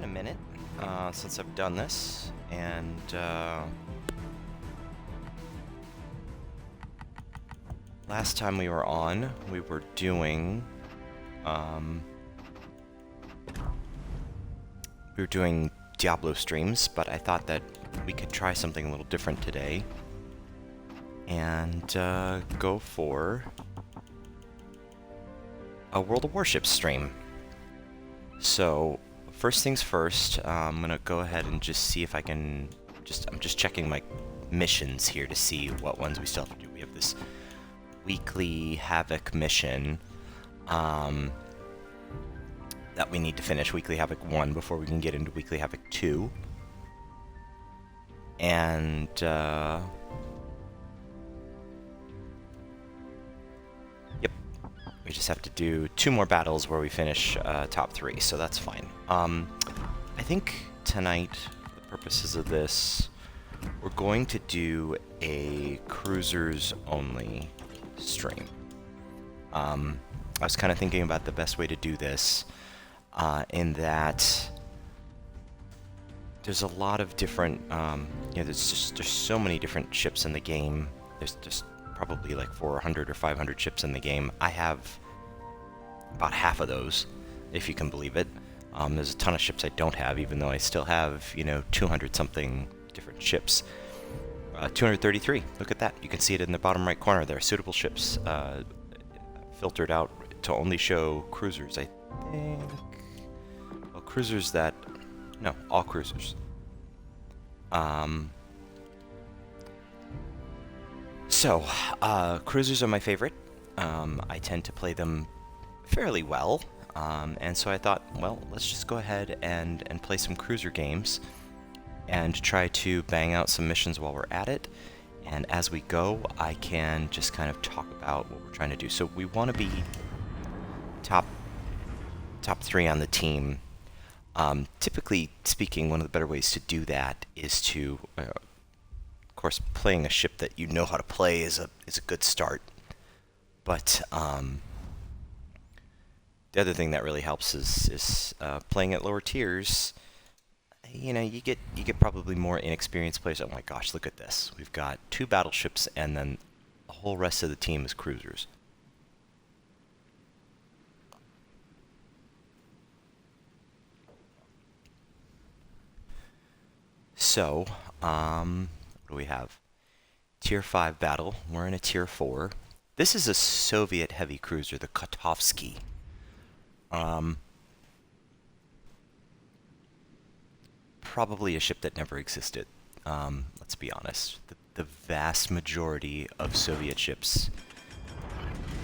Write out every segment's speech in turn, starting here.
been a minute since I've done this, and last time we were on, we were doing Diablo streams, but I thought that we could try something a little different today and go for a World of Warships stream. So first things first, I'm gonna go ahead and just see if I can I'm just checking my missions here to see what ones we still have to do. We have this weekly Havoc mission that we need to finish, Weekly Havoc 1, before we can get into Weekly Havoc 2. And yep, we just have to do 2 more battles where we finish top 3, so that's fine. I think tonight, for the purposes of this, we're going to do a cruisers only stream. I was kind of thinking about the best way to do this, in that there's a lot of different, there's so many different ships in the game. There's just probably like 400 or 500 ships in the game. I have about half of those, if you can believe it. There's a ton of ships I don't have, even though I still have, 200 something different ships. 233, look at that. You can see it in the bottom right corner there. Suitable ships, filtered out to only show cruisers, I think. Well, cruisers that... No, all cruisers. Cruisers are my favorite. I tend to play them fairly well. And so I thought, well, let's just go ahead and play some cruiser games and try to bang out some missions while we're at it. And as we go, I can just kind of talk about what we're trying to do. So we want to be top 3 on the team. Typically speaking, one of the better ways to do that is to, of course, playing a ship that you know how to play is a good start. But the other thing that really helps is playing at lower tiers. You get probably more inexperienced players. Oh my gosh, look at this. We've got 2 battleships, and then the whole rest of the team is cruisers. So, what do we have? Tier 5 battle. We're in a Tier 4. This is a Soviet heavy cruiser, the Kotovsky. Probably a ship that never existed. Let's be honest. The vast majority of Soviet ships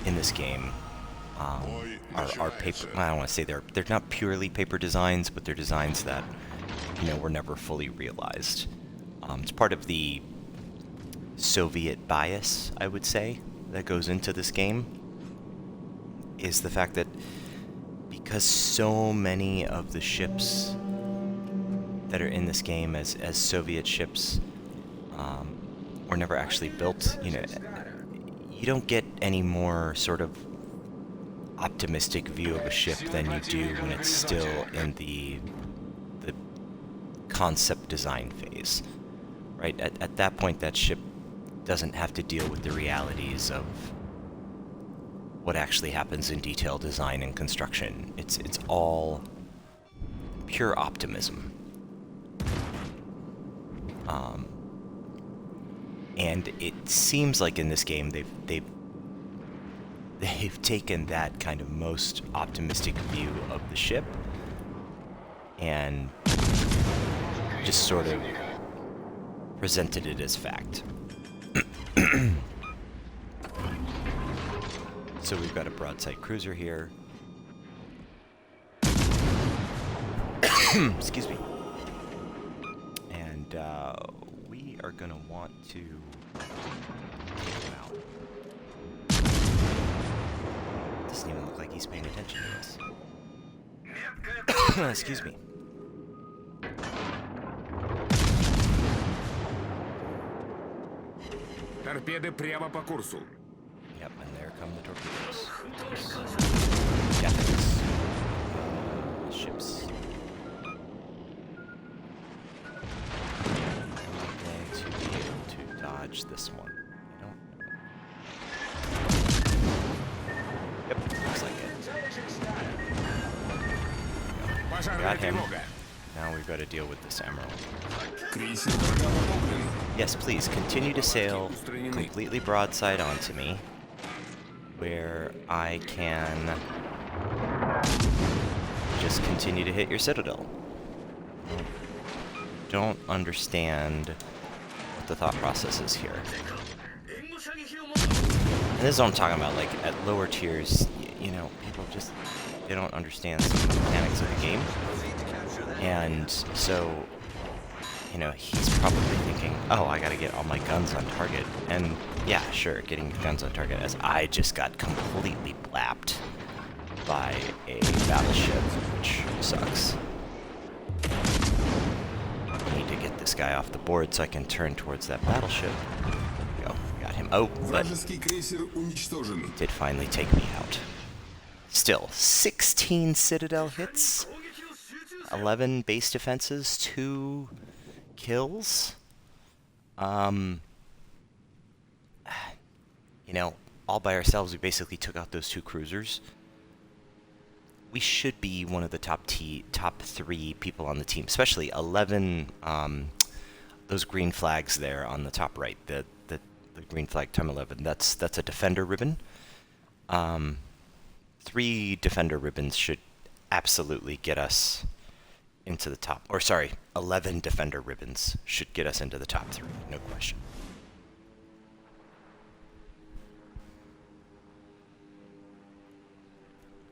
in this game are paper. I don't want to say they're not purely paper designs, but they're designs that were never fully realized. It's part of the Soviet bias, I would say, that goes into this game, is the fact that because so many of the ships that are in this game as Soviet ships were never actually built, you don't get any more sort of optimistic view of a ship than you do when it's still in the concept design phase, right? At that point, that ship doesn't have to deal with the realities of what actually happens in detail design and construction. It's all pure optimism. And it seems like in this game they've taken that kind of most optimistic view of the ship and just sort of presented it as fact. So we've got a broadside cruiser here. Excuse me. And we are going to want to take him out. Doesn't even look like he's paying attention to us. Excuse me. Торпеды прямо по курсу. Yep, and there come the torpedoes. Japanese ships. watch this one. I don't know. Yep, looks like it. Пожарная Got him. тревога. Now we've got to deal with this emerald. Крейсер врага потоплен. Yes, please continue to sail completely broadside onto me, where I can just continue to hit your citadel. Don't understand what the thought process is here. And this is what I'm talking about, like, at lower tiers, you know, people just, they don't understand some of the mechanics of the game. And so, you know, he's probably thinking, oh, I gotta get all my guns on target. And yeah, sure, getting guns on target, as I just got completely blapped by a battleship, which sucks. I need to get this guy off the board so I can turn towards that battleship. There we go, got him. Oh, but Вражеский крейсер уничтожен. did finally take me out. Still, 16 citadel hits, 11 base defenses, 2 kills. You know, all by ourselves, we basically took out those 2 cruisers. We should be one of the top 3 people on the team, especially 11, those green flags there on the top right, the green flag time 11, that's a defender ribbon. 3 defender ribbons should absolutely get us into the top, or sorry, 11 defender ribbons should get us into the top 3, no question.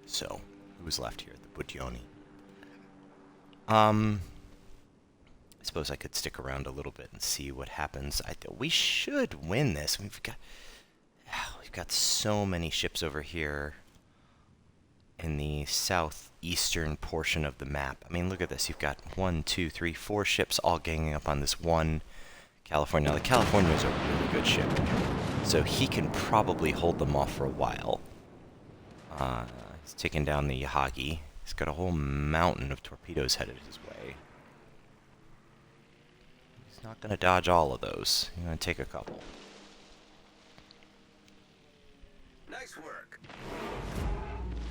So, who's left here? The Budyoni. I suppose I could stick around a little bit and see what happens. We should win this. We've got so many ships over here in the southeastern portion of the map. I mean, look at this. You've got 1, 2, 3, 4 ships all ganging up on this one California. Now, the California is a really good ship, so he can probably hold them off for a while. He's taking down the Yahagi. He's got a whole mountain of torpedoes headed his way. He's not going to dodge all of those. He's going to take a couple. Nice work.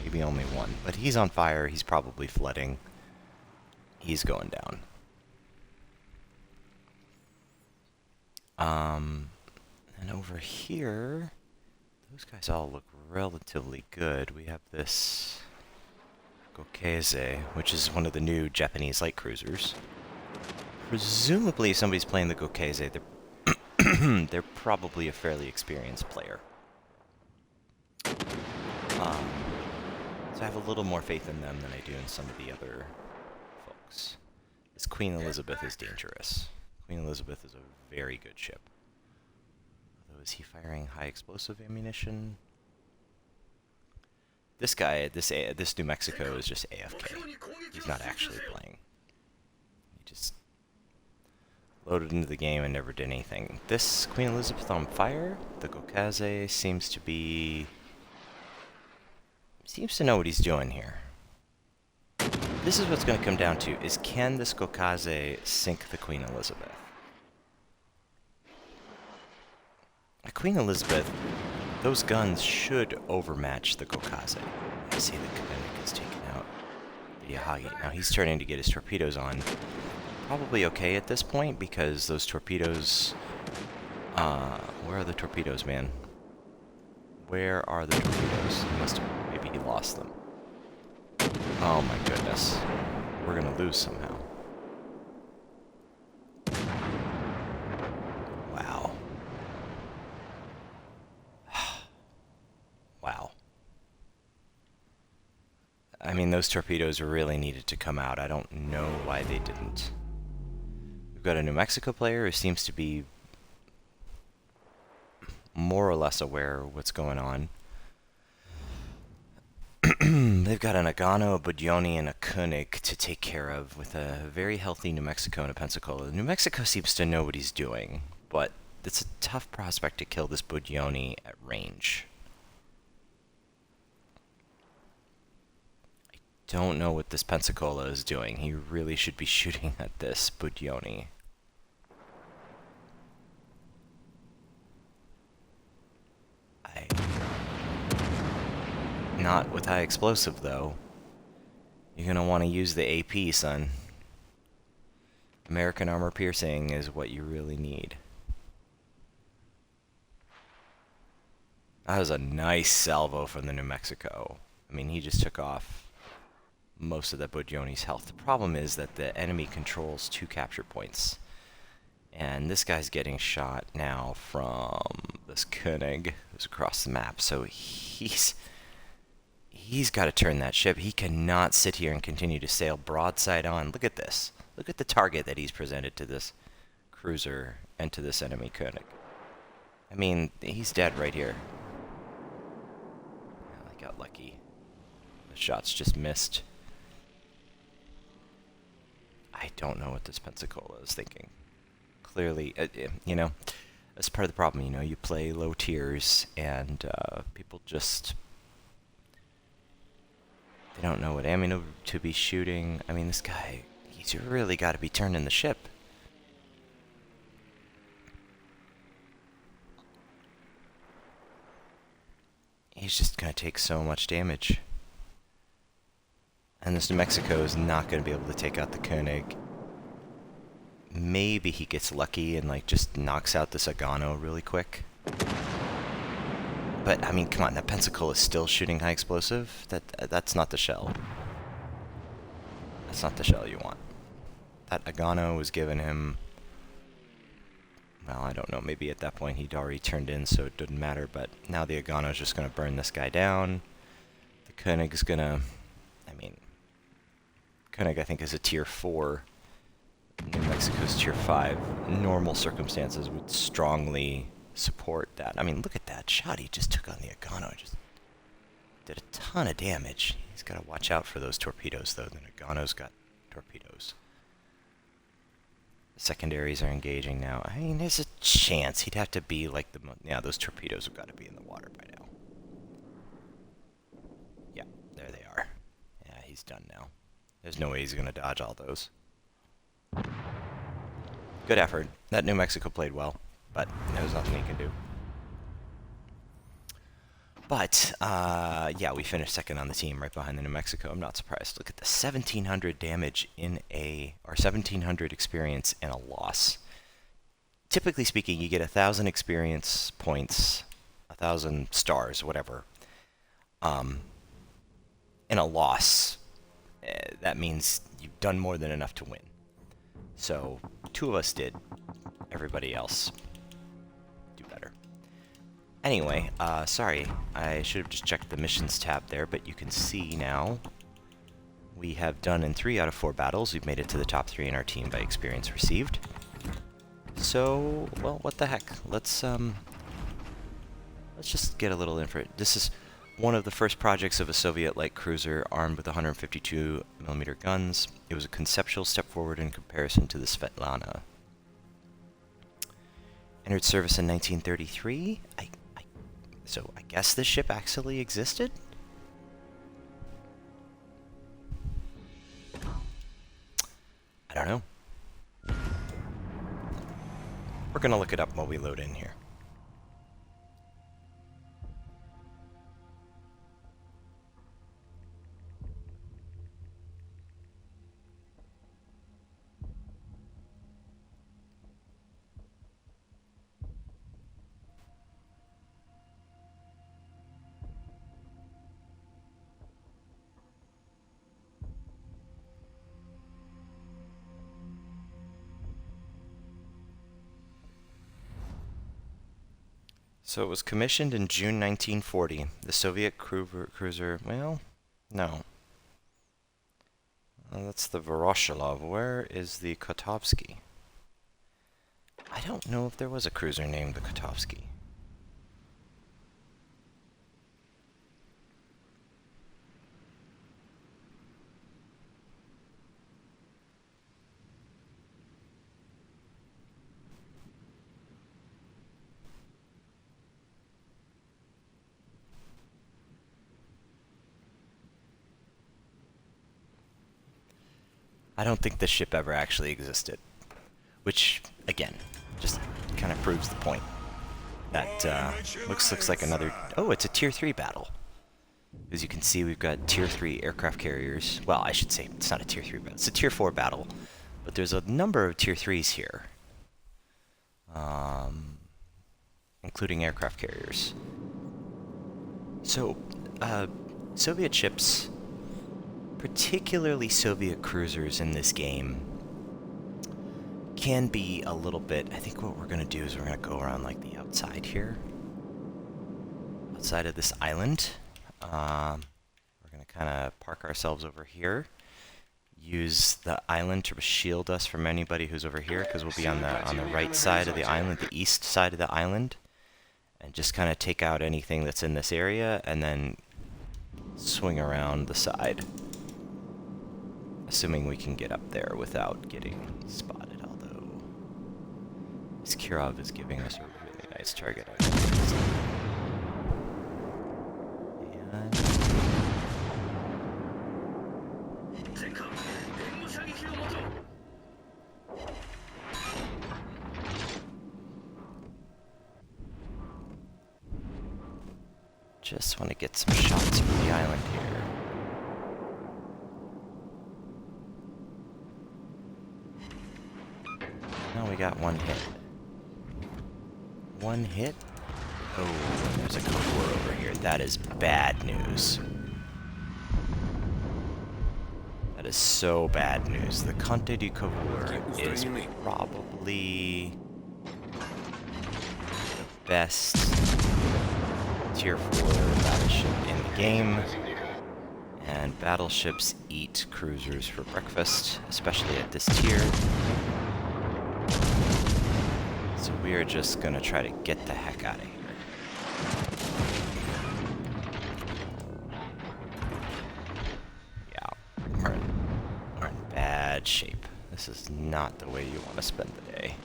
Maybe only one. But he's on fire. He's probably flooding. He's going down. And over here, those guys all look relatively good. We have this Gokeze, which is one of the new Japanese light cruisers. Presumably, if somebody's playing the Gokeze, they're probably a fairly experienced player. So I have a little more faith in them than I do in some of the other folks. This Queen Elizabeth is dangerous. Queen Elizabeth is a very good ship. Although, is he firing high explosive ammunition? This guy, this New Mexico is just AFK. He's not actually playing. He just loaded into the game and never did anything. This Queen Elizabeth on fire. The Gokeze seems to know what he's doing here. This is what's going to come down to, is can this Gokeze sink the Queen Elizabeth? The Queen Elizabeth, those guns should overmatch the Gokeze. I see the Kavenik is taking out the Yahagi. Now he's starting to get his torpedoes on. Probably okay at this point, because those torpedoes... where are the torpedoes, man? Where are the torpedoes? He must have... maybe he lost them. Oh my goodness. We're gonna lose somehow. Wow. Wow. I mean, those torpedoes really needed to come out. I don't know why they didn't. We've got a New Mexico player who seems to be more or less aware of what's going on. They've got a Nagano, a Budyoni, and a Koenig to take care of, with a very healthy New Mexico and a Pensacola. New Mexico seems to know what he's doing, but it's a tough prospect to kill this Budyoni at range. I don't know what this Pensacola is doing. He really should be shooting at this Budyoni. Not with high explosive, though. You're gonna want to use the AP, son. American armor piercing is what you really need. That was a nice salvo from the New Mexico. I mean, he just took off most of the Bojoni's health. The problem is that the enemy controls 2 capture points. And this guy's getting shot now from this Koenig who's across the map. So he's got to turn that ship. He cannot sit here and continue to sail broadside on. Look at this. Look at the target that he's presented to this cruiser and to this enemy Koenig. I mean, he's dead right here. I got lucky. The shots just missed. I don't know what this Pensacola is thinking. Clearly, you know, that's part of the problem. You know, you play low tiers, and people just... they don't know what ammo to be shooting. I mean, this guy, he's really got to be turning the ship. He's just going to take so much damage. And this New Mexico is not going to be able to take out the Koenig. Maybe he gets lucky and, like, just knocks out this Agano really quick. But, I mean, come on, that Pensacola is still shooting high explosive? That's not the shell. That's not the shell you want. That Agano was given him... well, I don't know, maybe at that point he'd already turned in, so it didn't matter, but now the Agano's just going to burn this guy down. The Koenig's going to... I mean... Koenig, I think, is a tier 4. New Mexico's tier 5. Normal circumstances would strongly support that. I mean, look at that shot he just took on the Agano. Just did a ton of damage. He's got to watch out for those torpedoes, though. The Agano's got torpedoes. The secondaries are engaging now. I mean, there's a chance he'd have to be like the... yeah, those torpedoes have got to be in the water by now. Yeah, there they are. Yeah, he's done now. There's no way he's going to dodge all those. Good effort. That New Mexico played well, but there's nothing he can do. But, yeah, we finished second on the team right behind the New Mexico. I'm not surprised. Look at the 1,700 damage in a... or 1,700 experience in a loss. Typically speaking, you get 1,000 experience points, 1,000 stars, whatever, in a loss. That means you've done more than enough to win. So, 2 of us did. Everybody else do better. Anyway, sorry, I should have just checked the missions tab there, but you can see now we have done in 3 out of 4 battles. We've made it to the top 3 in our team by experience received. So, well, what the heck? Let's just get a little info. This is one of the first projects of a Soviet light cruiser armed with 152mm guns. It was a conceptual step forward in comparison to the Svetlana. Entered service in 1933. So I guess this ship actually existed? I don't know. We're gonna look it up while we load in here. So it was commissioned in June 1940. The Soviet cruiser, well, no. That's the Voroshilov. Where is the Kotovsky? I don't know if there was a cruiser named the Kotovsky. I don't think this ship ever actually existed. Which, again, just kind of proves the point. That looks like another... oh, it's a Tier 3 battle. As you can see, we've got Tier 3 aircraft carriers. Well, I should say it's not a Tier 3 battle. It's a Tier 4 battle. But there's a number of Tier 3s here. Including aircraft carriers. So, Soviet ships, particularly Soviet cruisers in this game, can be a little bit... I think what we're going to do is we're going to go around like the outside here. Outside of this island. We're going to kind of park ourselves over here. Use the island to shield us from anybody who's over here, because we'll be on the right side of the island, the east side of the island. And just kind of take out anything that's in this area, and then swing around the side. Assuming we can get up there without getting spotted, although this Kirov is giving us a really nice target. And just want to get some shots from the island here. Now we got one hit. One hit? Oh, there's a Cobra over here. That is bad news. That is so bad news. The Conte di Cavour is probably the best Tier 4 battleship in the game. And battleships eat cruisers for breakfast, especially at this tier. So we are just gonna try to get the heck out of here. Yeah, we're in bad shape. This is not the way you want to spend the day.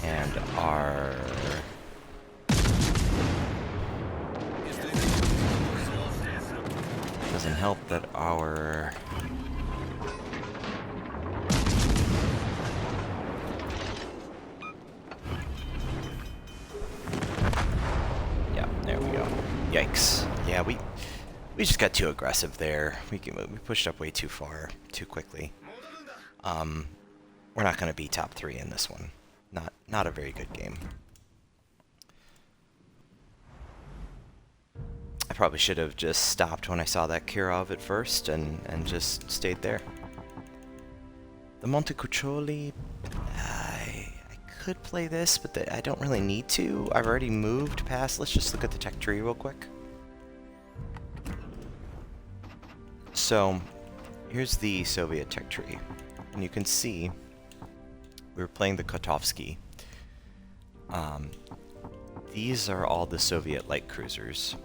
And our... Doesn't help that our... Yeah, there we go. Yikes. Yeah, we just got too aggressive there. We pushed up way too far, too quickly. We're not going to be top 3 in this one. Not a very good game. I probably should have just stopped when I saw that Kirov at first and just stayed there. The Montecuccoli, I could play this, but I don't really need to. I've already moved past. Let's just look at the tech tree real quick. So, here's the Soviet tech tree. And you can see we were playing the Kotovsky. These are all the Soviet light cruisers.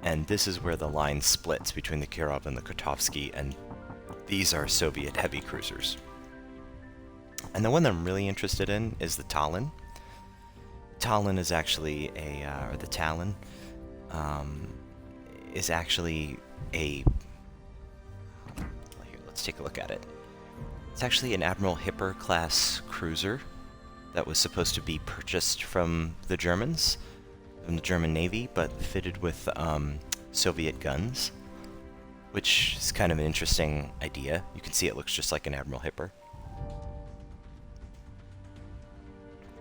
And this is where the line splits between the Kirov and the Kotovsky, and these are Soviet heavy cruisers. And the one that I'm really interested in is the Talon. Talon is actually or the Talon, is actually here, let's take a look at it. It's actually an Admiral Hipper class cruiser that was supposed to be purchased from the Germans, from the German Navy, but fitted with Soviet guns, which is kind of an interesting idea. You can see it looks just like an Admiral Hipper.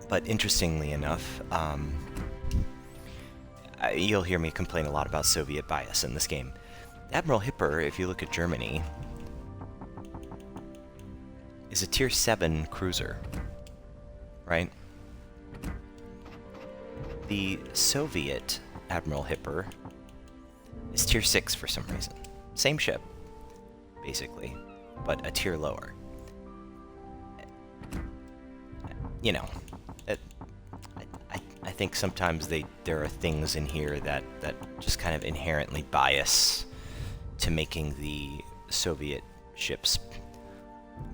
But interestingly enough, you'll hear me complain a lot about Soviet bias in this game. Admiral Hipper, if you look at Germany, is a Tier 7 cruiser, right? The Soviet Admiral Hipper is Tier 6 for some reason. Same ship, basically, but a tier lower. You know, I think sometimes there are things in here that just kind of inherently bias to making the Soviet ships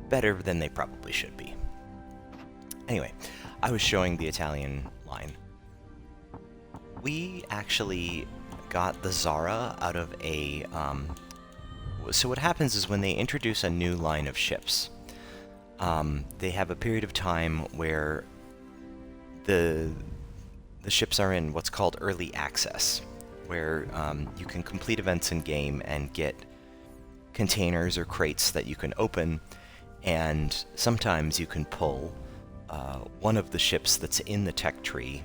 better than they probably should be. Anyway, I was showing the Italian line. We actually got the Zara out of a... so what happens is when they introduce a new line of ships, They have a period of time where the ships are in what's called early access, where you can complete events in game and get containers or crates that you can open, and sometimes you can pull one of the ships that's in the tech tree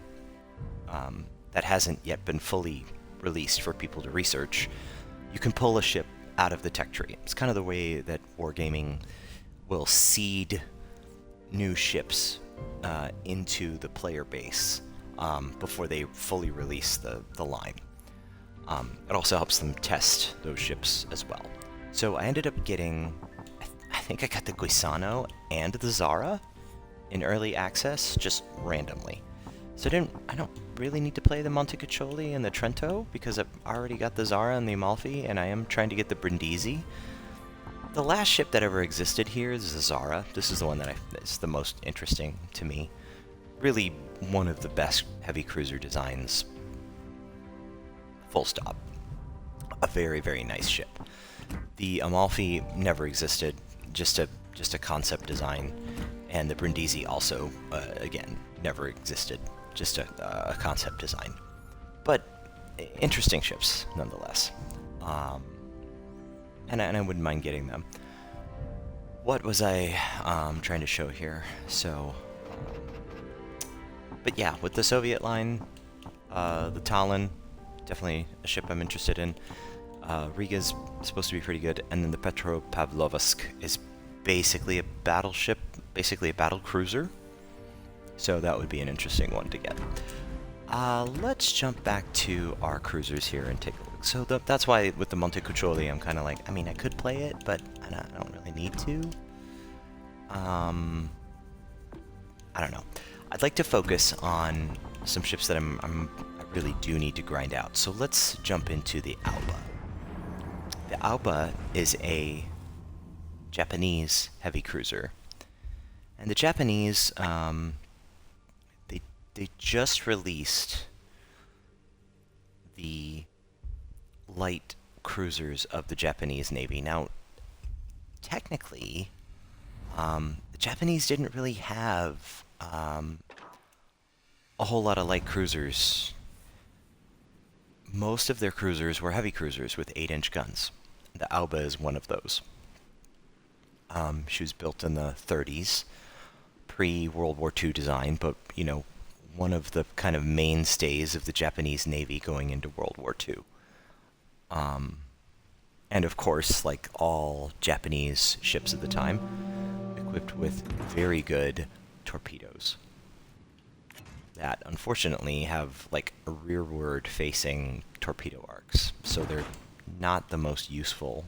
that hasn't yet been fully released for people to research. You can pull a ship out of the tech tree. It's kind of the way that Wargaming will seed new ships into the player base before they fully release the line. It also helps them test those ships as well. So I ended up getting, I think I got the Guisano and the Zara in early access, just randomly. So I don't really need to play the Montecacholi and the Trento, because I've already got the Zara and the Amalfi, and I am trying to get the Brindisi. The last ship that ever existed here is the Zara. This is the one that is the most interesting to me. Really one of the best heavy cruiser designs. Full stop. A very, very nice ship. The Amalfi never existed, just a concept design, and the Brindisi also, again, never existed, just a concept design. But interesting ships, nonetheless. And I wouldn't mind getting them. What was I trying to show here? So, but yeah, with the Soviet line, the Talon, definitely a ship I'm interested in. Riga's supposed to be pretty good, and then the Petropavlovsk is basically a battleship, basically a battle cruiser. So that would be an interesting one to get. Let's jump back to our cruisers here and take a look. So that's why with the Montecuccoli, I'm kind of like, I mean, I could play it, but I don't really need to. I don't know. I'd like to focus on some ships that I really do need to grind out. So let's jump into the Alba. The Alba is a Japanese heavy cruiser, and the Japanese, they just released the light cruisers of the Japanese Navy. Now, technically, the Japanese didn't really have a whole lot of light cruisers. Most of their cruisers were heavy cruisers with 8-inch guns. The Alba is one of those. She was built in the 30s, pre-World War II design, but, you know, one of the kind of mainstays of the Japanese Navy going into World War II. And of course, like all Japanese ships at the time, equipped with very good torpedoes that unfortunately have like rearward facing torpedo arcs. So they're not the most useful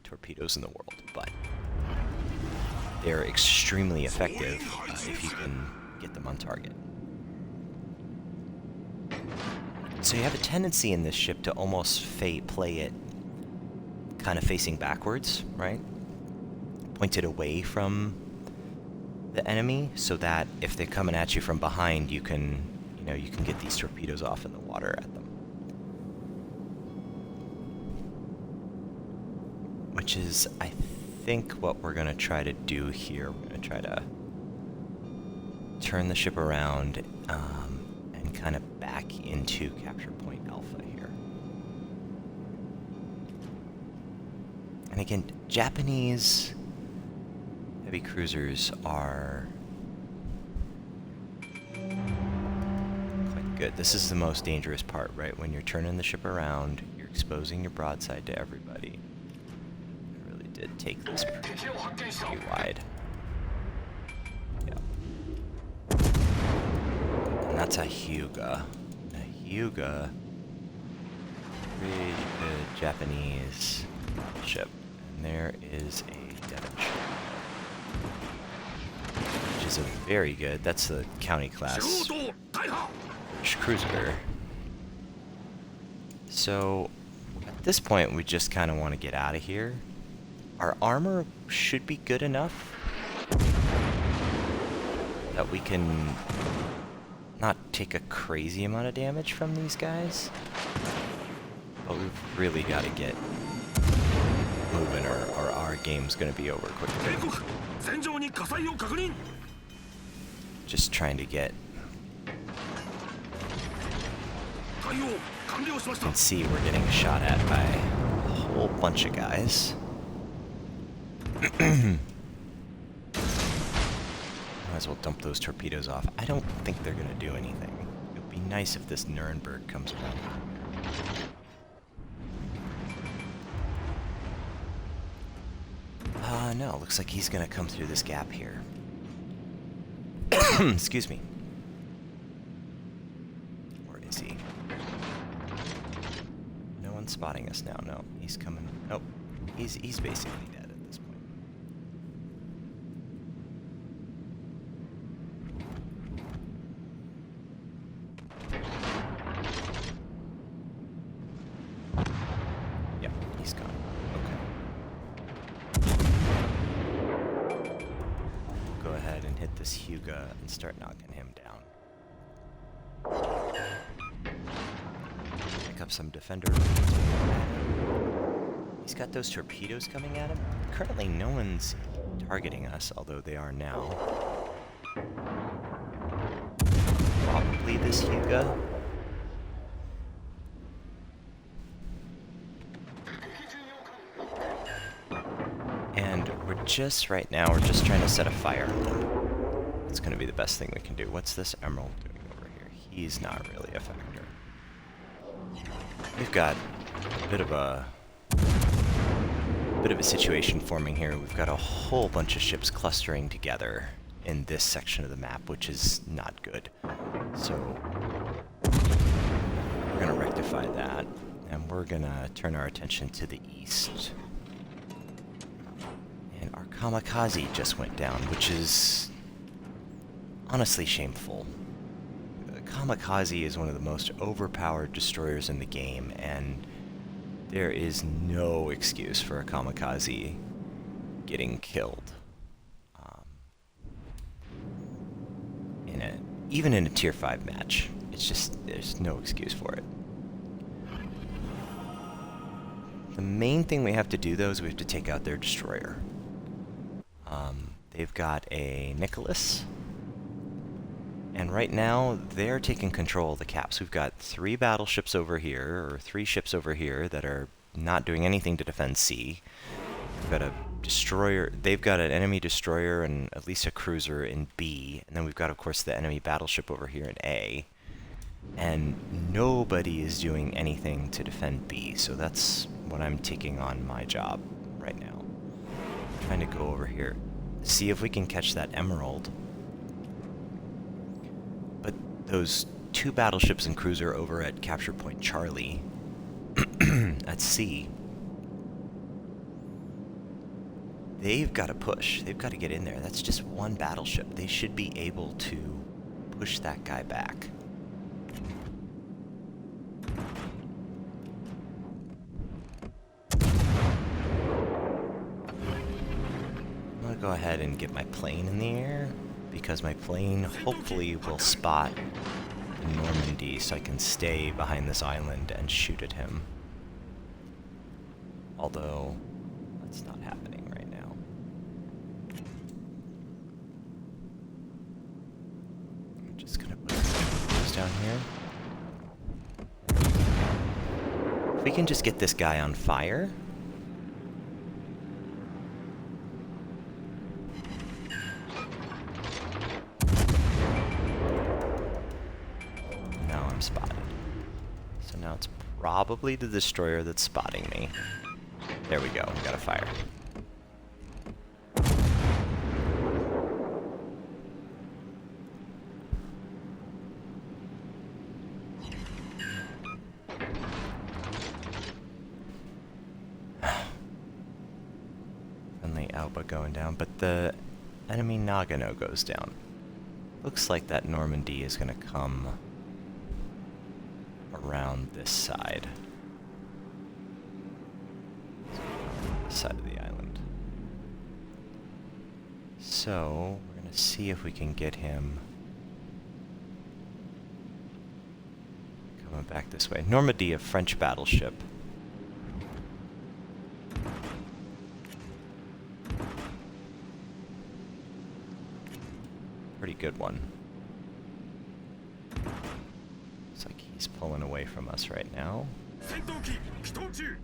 torpedoes in the world, but they're extremely effective if you can get them on target. So you have a tendency in this ship to almost play it kind of facing backwards, right? Pointed away from the enemy, so that if they're coming at you from behind, you can get these torpedoes off in the water at them. Which is, I think, what we're going to try to do here. We're going to try to turn the ship around and kind of back into Capture Point Alpha here. And again, Japanese heavy cruisers are quite good. This is the most dangerous part, right? When you're turning the ship around, you're exposing your broadside to everybody. I really did take this pretty wide. Yeah. And that's a Hyuga. A Hyuga, really good Japanese ship. And there is a Devonshire, which is a very good, that's the county class British cruiser. So at this point we just kind of want to get out of here. Our armor should be good enough that we can not take a crazy amount of damage from these guys, but we've really got to get moving or our game's gonna be over quickly. 警告戦場に火災を確認 Just trying to get... 対応完了しまし You た can see we're getting shot at by a whole bunch of guys. Might as well dump those torpedoes off. I don't think they're gonna do anything. It would be nice if this Nuremberg comes around. No, looks like he's gonna come through this gap here. Excuse me. Or is he? No one's spotting us now, no. He's coming. Oh, he's basically dead at this point. Yep, he's gone. Okay. We'll go ahead and hit this Hyuga and start knocking him down. Pick up some defender. He's got those torpedoes coming at him. Currently, no one's targeting us, although they are now. Probably this Hyuga. And we're just right now, we're just trying to set a fire. It's going to be the best thing we can do. What's this Emerald doing over here? He's not really a factor. We've got a bit of a situation forming here. We've got a whole bunch of ships clustering together in this section of the map, which is not good. So we're going to rectify that, and we're going to turn our attention to the east. And our kamikaze just went down, which is honestly shameful. The kamikaze is one of the most overpowered destroyers in the game, and there is no excuse for a kamikaze getting killed. Even in a tier 5 match, it's just, there's no excuse for it. The main thing we have to do, though, is we have to take out their destroyer. They've got a Nicholas, and right now they're taking control of the caps. We've got 3 battleships over here, or 3 ships over here that are not doing anything to defend C. We've got a destroyer. They've got an enemy destroyer and at least a cruiser in B, and then we've got, of course, the enemy battleship over here in A. And nobody is doing anything to defend B, so that's what I'm taking on my job right now. I'm trying to go over here, see if we can catch that Emerald. But those 2 battleships and cruiser over at Capture Point Charlie at C, they've got to push. They've got to get in there. That's just 1 battleship. They should be able to push that guy back. I'm going to go ahead and get my plane in the air, because my plane hopefully will spot Normandy so I can stay behind this island and shoot at him. Although, that's not happening right now. I'm just gonna put those down here. If we can just get this guy on fire. Now I'm spotted. So now it's probably the destroyer that's spotting me. There we go, we got a fire. Friendly Alba going down, but the enemy Nagano goes down. Looks like that Normandy is gonna come around this side. Side of the island. So we're gonna see if we can get him coming back this way. Normandy, a French battleship. pretty good one. Looks like he's pulling away from us right now. 戦闘機起動中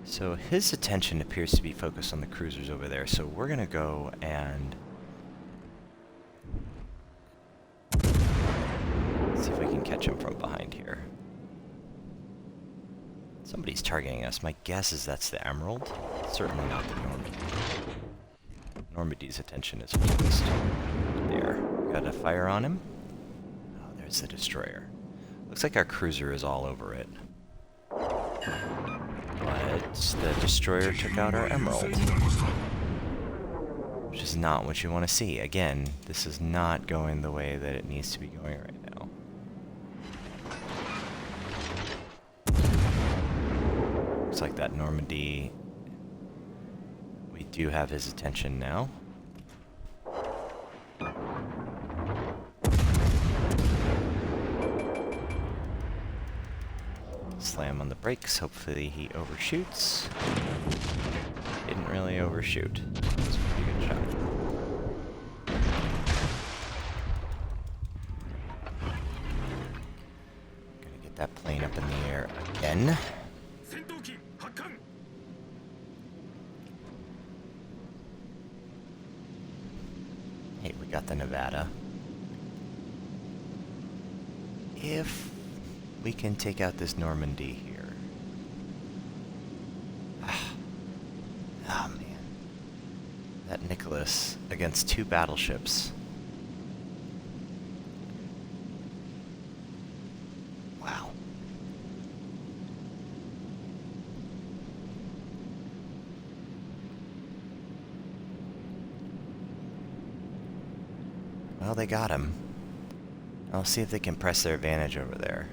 So his attention appears to be focused on the cruisers over there, so we're gonna go and see if we can catch him from behind here. Somebody's targeting us. My guess is that's the Emerald. Certainly not the Normandy. Normandy's attention is focused. There. Got a fire on him. Oh, there's the destroyer. Looks like our cruiser is all over it. But the destroyer took out our Emerald. Which is not what you want to see. Again, this is not going the way that it needs to be going right now. Looks like that Normandy... We do have his attention now. Slam on the brakes, hopefully he overshoots. Didn't really overshoot. That's a pretty good shot. Gonna get that plane up in the air again. 戦闘機発艦 Hey, we got the Nevada. If we can take out this Normandy here. Oh man. That Nicholas against 2 battleships. Wow. Well, they got him. I'll see if they can press their advantage over there.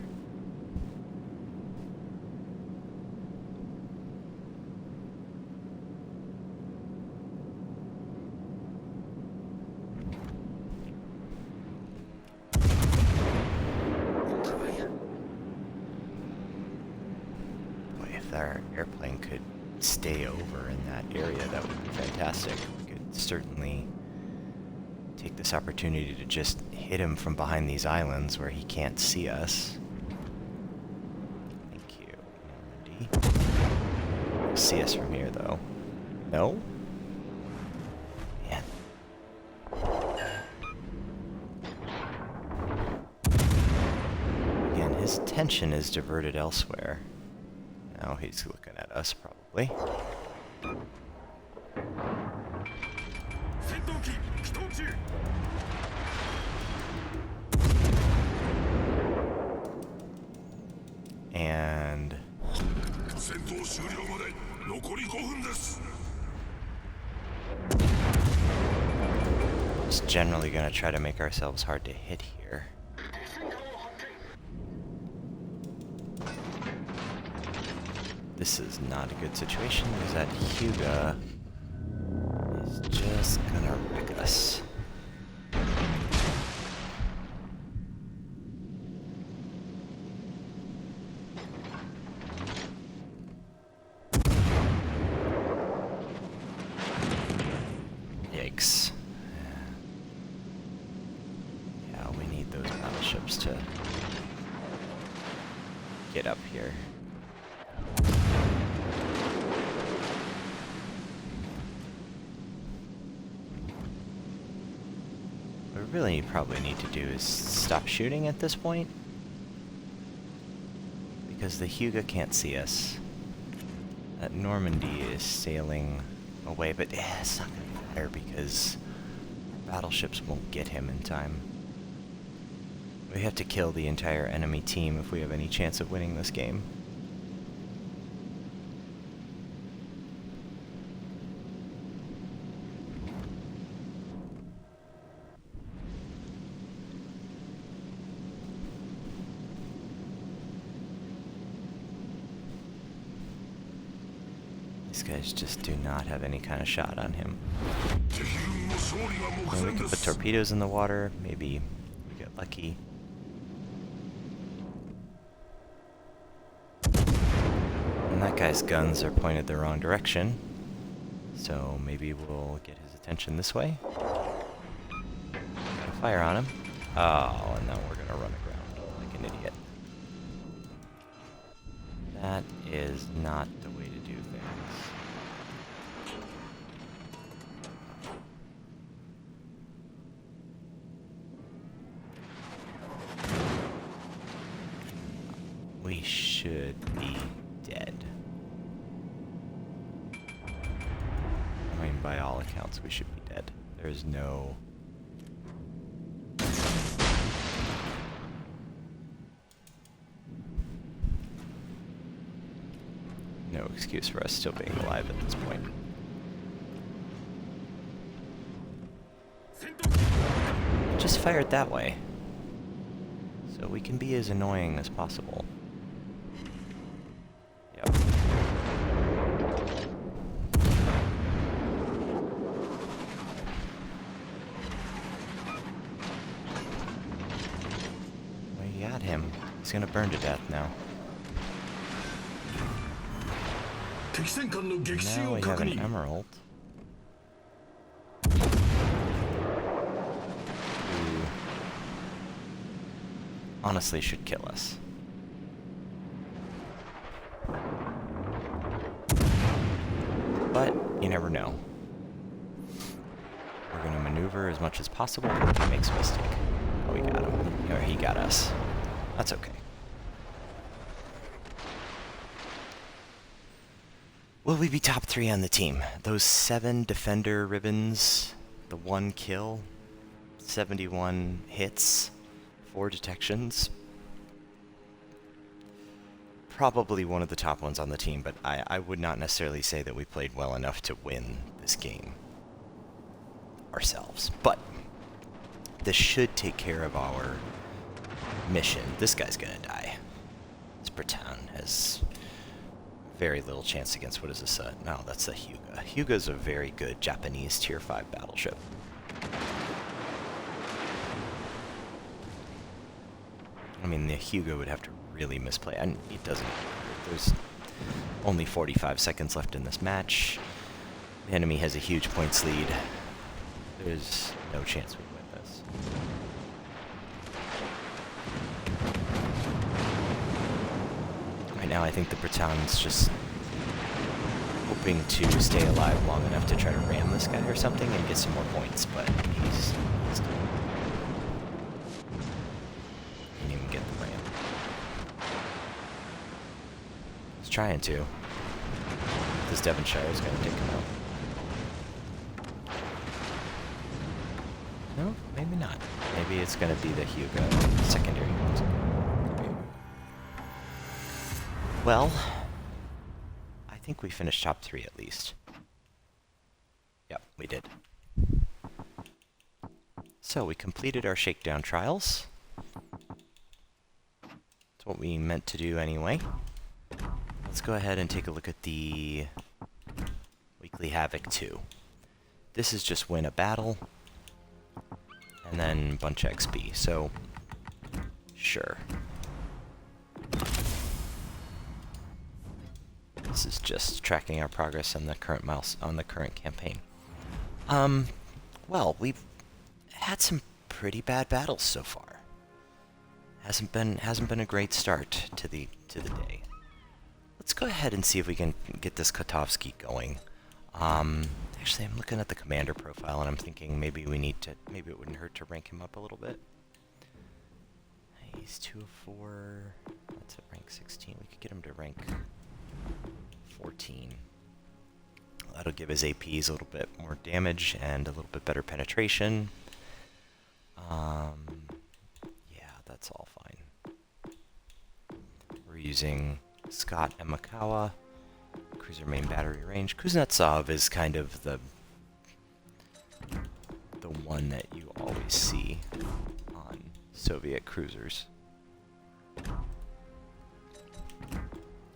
Boy, if our airplane could stay over in that area, that would be fantastic. We could certainly take this opportunity to just hit him from behind these islands where he can't see us. Thank you, Normandy. He'll see us from here, though. No? Man. Again, his attention is diverted elsewhere. Now he's looking at us, probably. 戦闘機起動中 And 戦闘終了まで残り5分です just generally gonna try to make ourselves hard to hit here. This is not a good situation because that Hyuga is just gonna wreck us. Yikes. Yeah, we need those battleships to get up here. What we really probably need to do is stop shooting at this point, because the Hyuga can't see us. That Normandy is sailing away, but it's not going to matter because battleships won't get him in time. We have to kill the entire enemy team if we have any chance of winning this game. These guys just do not have any kind of shot on him. 敵軍の勝利が目 Well, we 前 can で put す torpedoes in the water. Maybe we get lucky. And that guy's guns are pointed the wrong direction. So maybe we'll get his attention this way. Fire on him. Oh, and now we're gonna run aground like an idiot. That is not the way to do things. We should be dead. I mean, by all accounts, we should be dead. There's no... no excuse for us still being alive at this point. Just fire it that way. So we can be as annoying as possible. Yep. We got him. He's gonna burn to death now. 敵戦艦の撃沈 Now を we have 確 an 認 emerald. Who honestly should kill us. But you never know. We're gonna maneuver as much as possible. He makes a mistake. Oh, we got him. Or he got us. That's okay. Will we be top 3 on the team? Those 7 defender ribbons, the 1 kill, 71 hits, 4 detections. Probably one of the top ones on the team, but I would not necessarily say that we played well enough to win this game ourselves. But this should take care of our mission. This guy's gonna die. This Breton has very little chance against, what is this? No, that's the Hyuga. Hyuga's a very good Japanese tier 5 battleship. I mean, the Hyuga would have to really misplay, and it doesn't. There's only 45 seconds left in this match. The enemy has a huge points lead. There's no chance we win this. Right now, I think the Breton's just hoping to stay alive long enough to try to ram this guy or something and get some more points, but he's didn't even get the ram. He's trying to. This Devonshire is going to take him out. No, maybe not. Maybe it's going to be the Hyuga secondary ones. Well, I think we finished top 3 at least. Yep, we did. So we completed our shakedown trials. That's what we meant to do anyway. Let's go ahead and take a look at the Weekly Havoc 2. This is just win a battle, and then bunch of XP, so sure. This is just tracking our progress on the current current campaign. Well, we've had some pretty bad battles so far. Hasn't been a great start to the day. Let's go ahead and see if we can get this Kotovsky going. Actually, I'm looking at the commander profile and I'm thinking maybe it wouldn't hurt to rank him up a little bit. He's 2 of 4. That's at rank 16. We could get him to rank 14. That'll give his APs a little bit more damage and a little bit better penetration. Yeah, that's all fine. We're using Scott and Makawa. Cruiser main battery range. Kuznetsov is kind of the one that you always see on Soviet cruisers.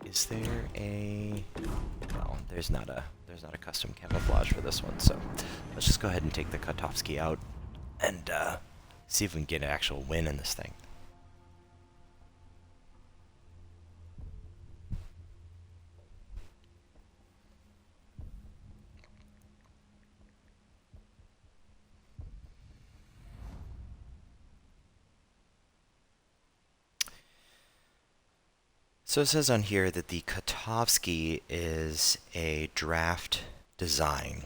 Is there a... well, there's not a custom camouflage for this one, so let's just go ahead and take the Kotovsky out and see if we can get an actual win in this thing. So it says on here that the Kotovsky is a draft design.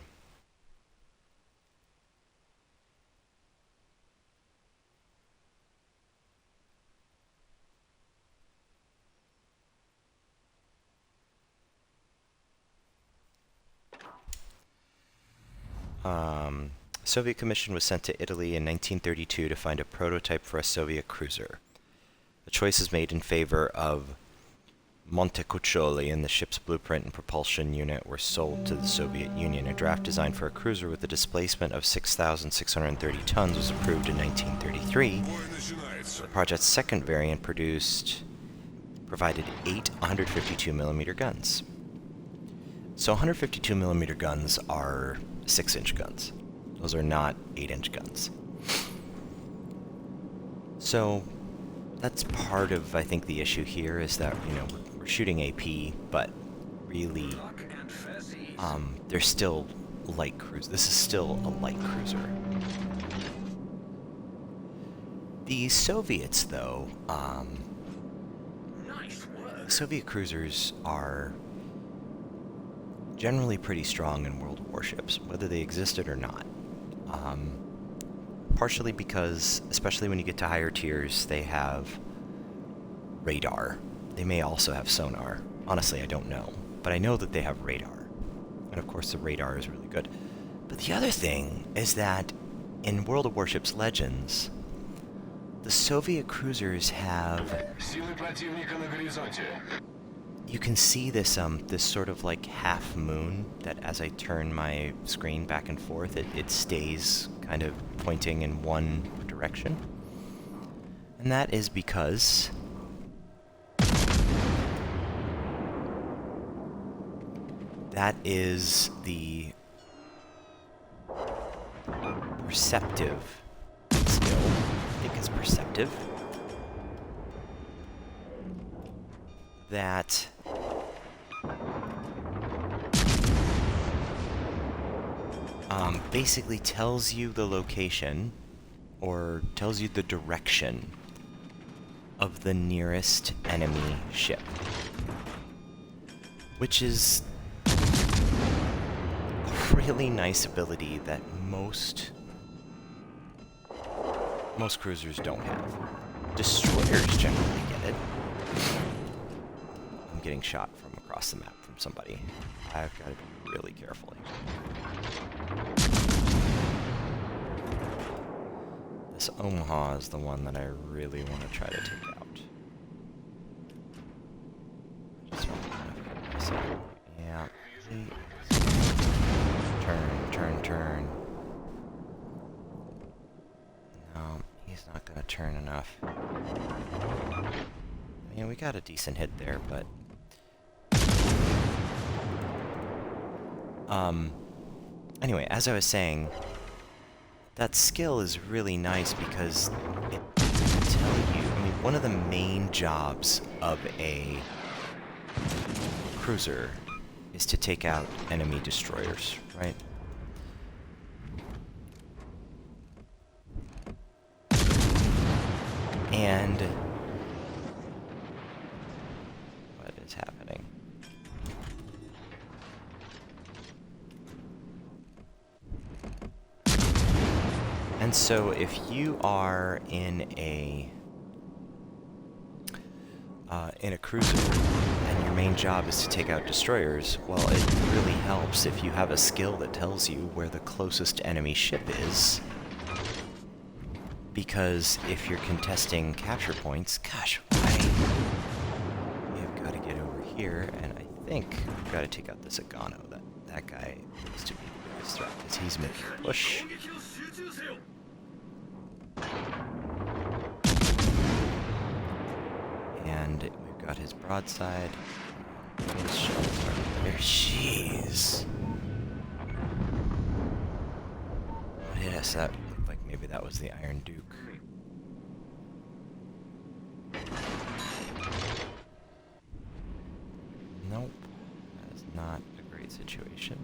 Soviet Commission was sent to Italy in 1932 to find a prototype for a Soviet cruiser. The choice is made in favor of Montecuccoli, and the ship's blueprint and propulsion unit were sold to the Soviet Union. A draft design for a cruiser with a displacement of 6,630 tons was approved in 1933. Бой начинается. The project's second variant provided 8 152mm guns. So 152mm guns are 6-inch guns. Those are not 8-inch guns. So that's part of, I think, the issue here is that, you know, we're shooting AP, but really, they're still light cruise. This is still a light cruiser. The Soviets, though, Soviet cruisers are generally pretty strong in World of Warships, whether they existed or not. Partially because, especially when you get to higher tiers, they have radar. They may also have sonar. Honestly, I don't know. But I know that they have radar. And of course, the radar is really good. But the other thing is that in World of Warships Legends, the Soviet cruisers have... Силы противника на горизонте. You can see this this sort of like half moon that as I turn my screen back and forth, it stays kind of pointing in one direction. And that is because that is the perceptive skill. I think it's perceptive. That basically tells you the location or tells you the direction of the nearest enemy ship, which is a really nice ability that most cruisers don't have. Destroyers generally get it. I'm getting shot from across the map from somebody. I've got to be really careful here. This Omaha is the one that I really want to try to take out. I just want to kind of hit myself. Yeah. Turn. No, he's not going to turn enough. I mean, we got a decent hit there, but... Anyway, as I was saying, that skill is really nice because it can tell you... I mean, one of the main jobs of a cruiser is to take out enemy destroyers, right? And... what is happening? And so if you are in a cruiser and your main job is to take out destroyers, well, it really helps if you have a skill that tells you where the closest enemy ship is. Because if you're contesting capture points, gosh, you've got to get over here, and I think we've got to take out this Agano. That guy needs to be the biggest threat, because he's making a push. And we've got his broadside. His shells are there. Jeez. What hit us? That looked like maybe that was the Iron Duke. Nope. That is not a great situation.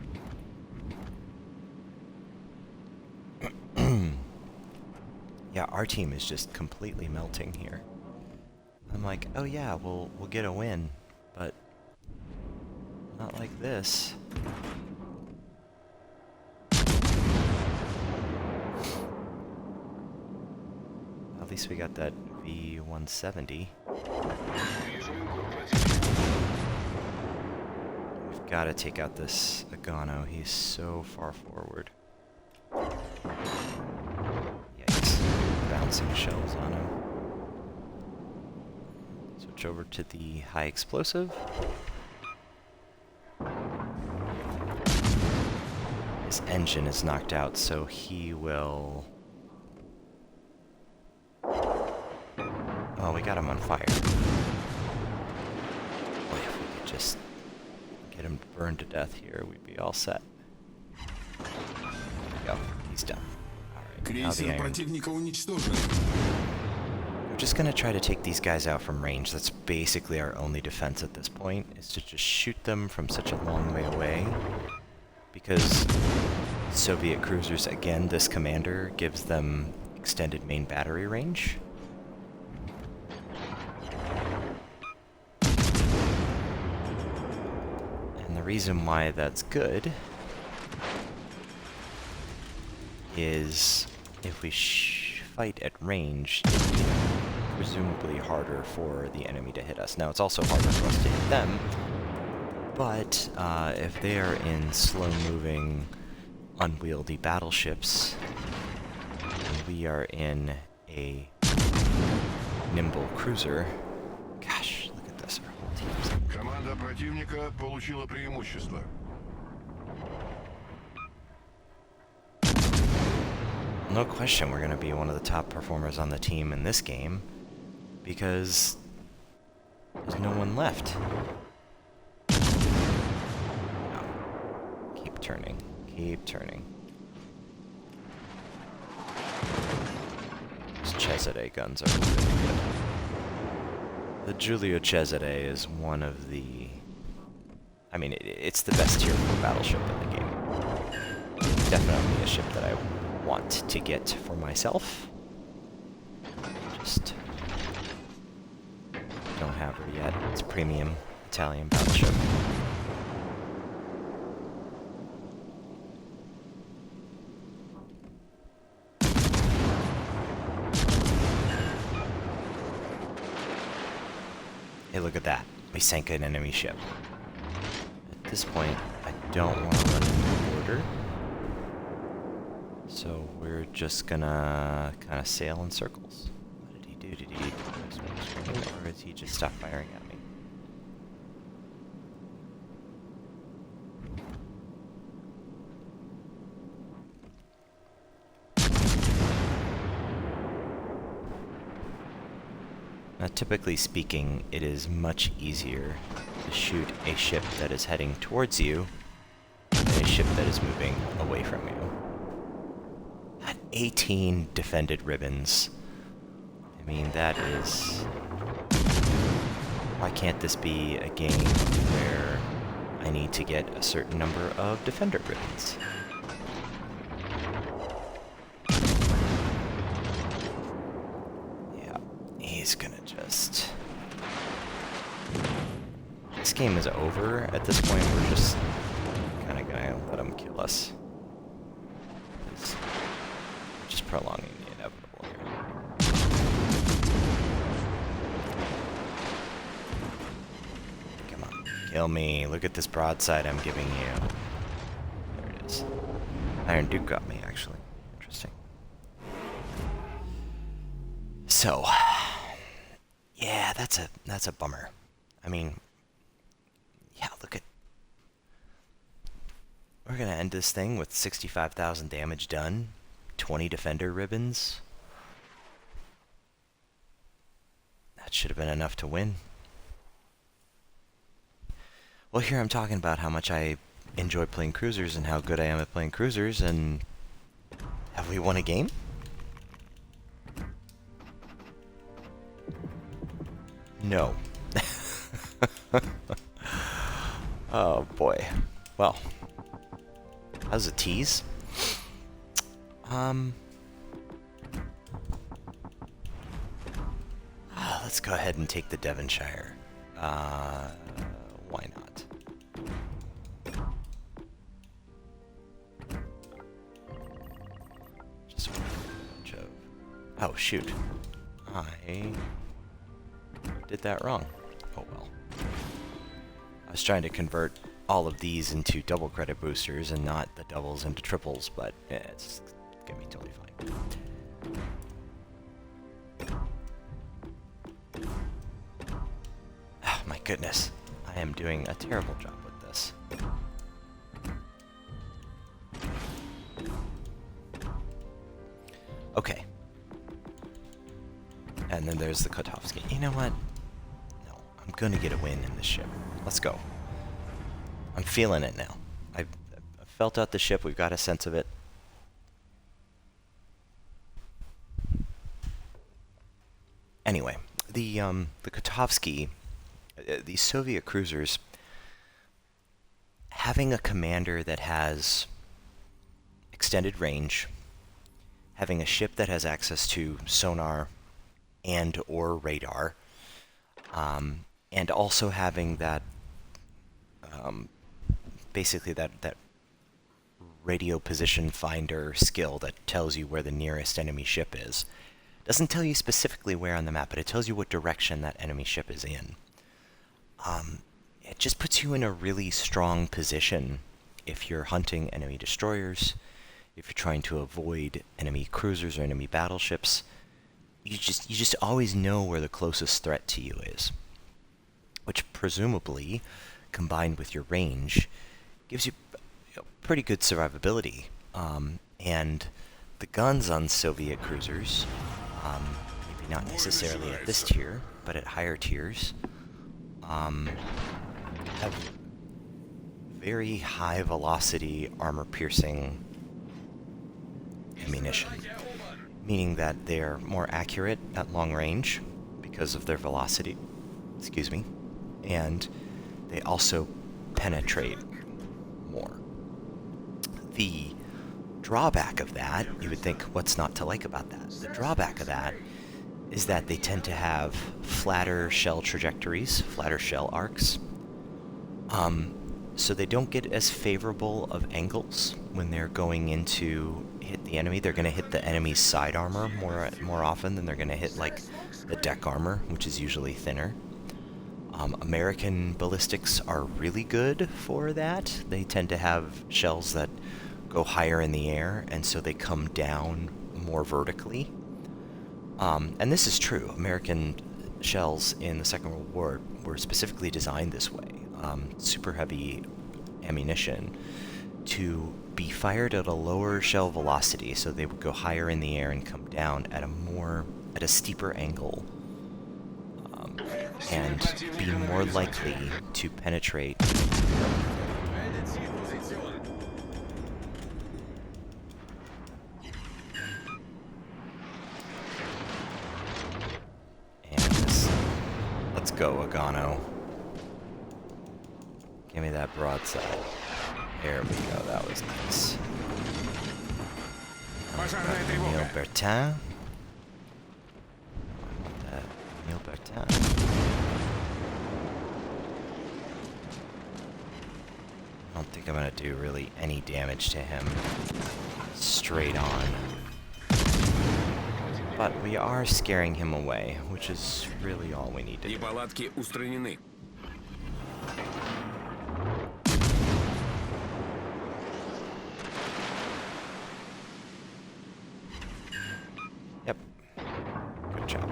Yeah, our team is just completely melting here. like, oh yeah, we'll get a win, but not like this. At least we got that V170. We've got to take out this Agano. He's so far forward. Yikes. Bouncing shells on him. Switch over to the high explosive. His engine is knocked out, so he will... Oh, we got him on fire. Boy, if we could just get him burned to death here, we'd be all set. There we go. He's done. Alright, now the Крейсер iron. противника уничтожен. We're just gonna try to take these guys out from range. That's basically our only defense at this point, is to just shoot them from such a long way away. Because Soviet cruisers, again, this commander gives them extended main battery range. And the reason why that's good is if we fight at range, it's presumably harder for the enemy to hit us. Now, it's also harder for us to hit them, but if they are in slow-moving, unwieldy battleships, and we are in a nimble cruiser, gosh, look at this, our whole team's... Команда противника получила преимущество. No question we're going to be one of the top performers on the team in this game, because there's no one left. No. Keep turning. Keep turning. These Cesare guns are really good. The Giulio Cesare is one of the... I mean, it's the best tier 4 battleship in the game. Definitely a ship that I want to get for myself. Just don't have her yet. It's a premium Italian battleship. Hey, look at that. We sank an enemy ship. At this point, I don't want to let him order. So we're just gonna kind of sail in circles. What did he do? Did he or did he just stop firing at me? Now, typically speaking, it is much easier to shoot a ship that is heading towards you than a ship that is moving away from you. 18 defended ribbons. I mean, that is... Why can't this be a game where I need to get a certain number of defender ribbons? Yeah, he's gonna just... This game is over. At this point, we're just kind of gonna let him kill us. Just prolonging the inevitable here. Come on, kill me. Look at this broadside I'm giving you. There it is. Iron Duke got me, actually. Interesting. So, yeah, that's a bummer. I mean, yeah, look at... We're gonna end this thing with 65,000 damage done. 20 defender ribbons. That should have been enough to win. Well, here I'm talking about how much I enjoy playing cruisers and how good I am at playing cruisers, and have we won a game? No. Oh boy. Well, that was a tease. let's go ahead and take the Devonshire. Why not? Just a bunch of... Oh, shoot. I did that wrong. Oh well. I was trying to convert all of these into double credit boosters and not the doubles into triples, but it's gonna be totally fine. Oh my goodness. I am doing a terrible job with this. Okay. And then there's the Kotovsky. You know what? No, I'm gonna get a win in this ship. Let's go. I'm feeling it now. I've felt out the ship. We've got a sense of it. Anyway, the Kotovsky, these Soviet cruisers, having a commander that has extended range, having a ship that has access to sonar and or radar, and also having that basically that radio position finder skill that tells you where the nearest enemy ship is. Doesn't tell you specifically where on the map, but it tells you what direction that enemy ship is in. It just puts you in a really strong position if you're hunting enemy destroyers, if you're trying to avoid enemy cruisers or enemy battleships. You just always know where the closest threat to you is, which presumably, combined with your range, gives you pretty good survivability. And the guns on Soviet cruisers, maybe not necessarily at this tier, but at higher tiers, have very high velocity armor-piercing ammunition, meaning that they're more accurate at long range because of their velocity, and they also penetrate more. The drawback of that, you would think, what's not to like about that? The drawback of that is that they tend to have flatter shell trajectories, flatter shell arcs. So they don't get as favorable of angles when they're going into hit the enemy. They're going to hit the enemy's side armor more often than they're going to hit like the deck armor, which is usually thinner. American ballistics are really good for that. They tend to have shells that go higher in the air, and so they come down more vertically. And this is true. American shells in the Second World War were specifically designed this way. Super heavy ammunition to be fired at a lower shell velocity, so they would go higher in the air and come down at a steeper angle, and be more likely to penetrate. And let's go, Agano. Give me that broadside. There we go, that was nice. Neil Bertin. Neil Bertin. I don't think I'm gonna do really any damage to him straight on. But we are scaring him away, which is really all we need to do. Неполадки устранены. Yep. Good job.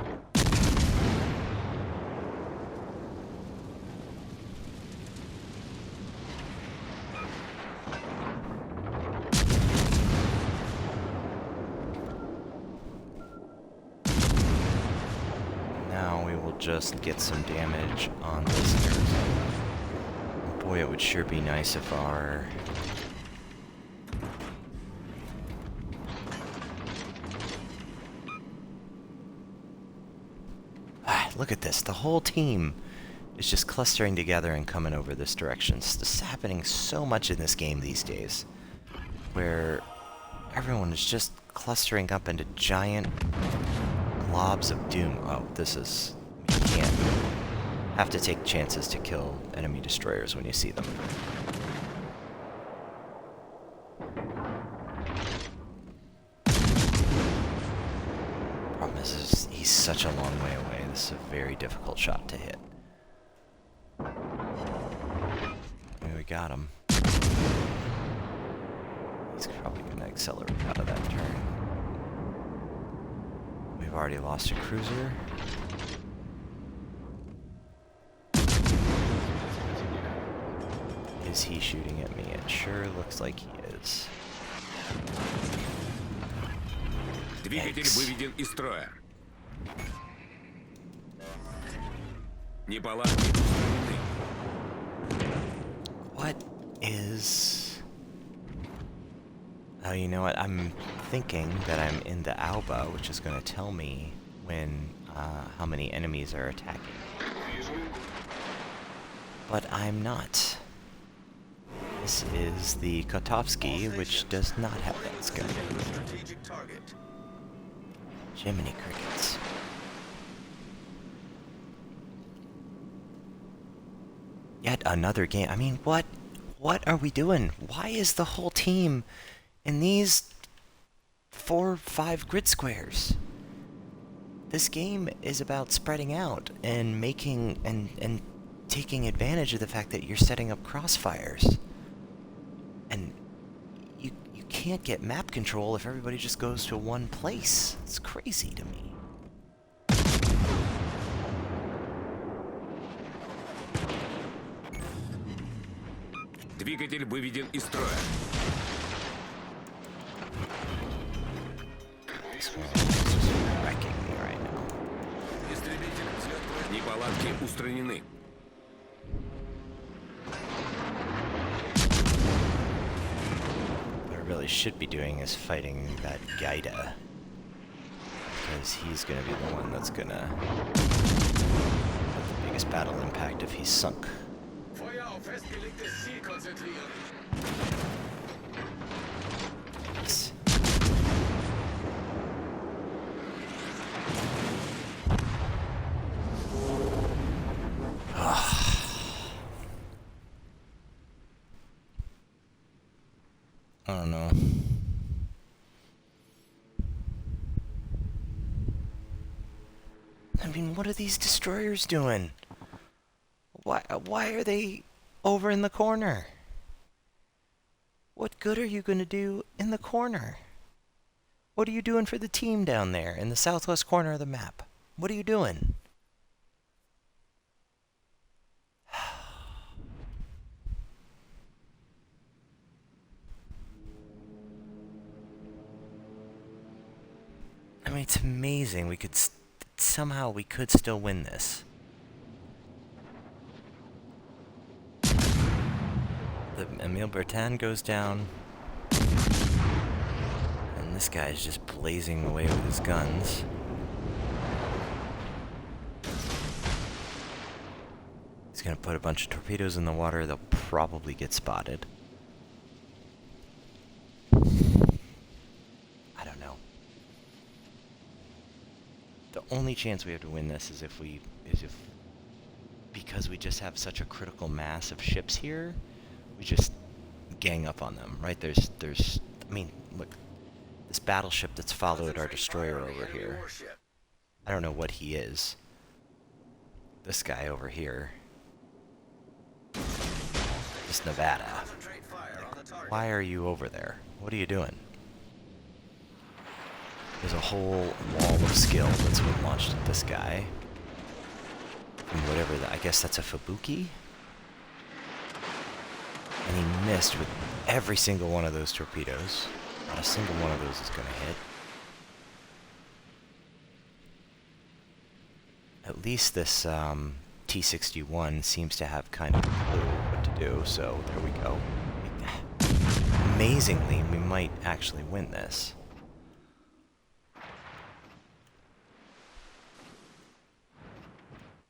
Now we will just get some damage on this Arizona. Boy, it would sure be nice if our... Look at this. The whole team is just clustering together and coming over this direction. This is happening so much in this game these days, where everyone is just clustering up into giant globs of doom. Oh, this is have to take chances to kill enemy destroyers when you see them. Problem is, he's such a long way away. This is a very difficult shot to hit. Maybe we got him. He's probably going to accelerate out of that turn. We've already lost a cruiser. Is he shooting at me? It sure looks like he is. Двигатель выведен из строя. Неполадки устранены. What is... Oh, you know what? I'm thinking that I'm in the Alba, which is going to tell me when, how many enemies are attacking. But I'm not. This is the Kotovsky, which does not have that skill. Jiminy crickets. Yet another game. I mean, what are we doing? Why is the whole team in these 4 or 5 grid squares? This game is about spreading out and making and taking advantage of the fact that you're setting up crossfires. And you can't get map control if everybody just goes to one place. It's crazy to me. Двигатель выведен из строя. This one is just wrecking me right now. Истребитель взлет. Неполадки устранены. What I really should be doing is fighting that Gaida. Because he's gonna be the one that's gonna have the biggest battle impact if he's sunk. Feuer auf festgelegtes Ziel konzentrieren. Yes. I don't know. I mean, what are these destroyers doing? Why are they over in the corner? What good are you going to do in the corner? What are you doing for the team down there in the southwest corner of the map? What are you doing? I mean, it's amazing. We could somehow we could still win this. The Emile Bertin goes down, and this guy is just blazing away with his guns. He's gonna put a bunch of torpedoes in the water. They'll probably get spotted. I don't know. The only chance we have to win this is if because we just have such a critical mass of ships here, we just gang up on them, right? There's I mean, look, this battleship that's followed our destroyer over here. I don't know what he is. This guy over here. This Nevada. Like, why are you over there? What are you doing? There's a whole wall of skill that's been launched at this guy. From whatever I guess that's a Fubuki? And he missed with every single one of those torpedoes. Not a single one of those is going to hit. At least this T-61 seems to have kind of a clue what to do, so there we go. Amazingly, we might actually win this.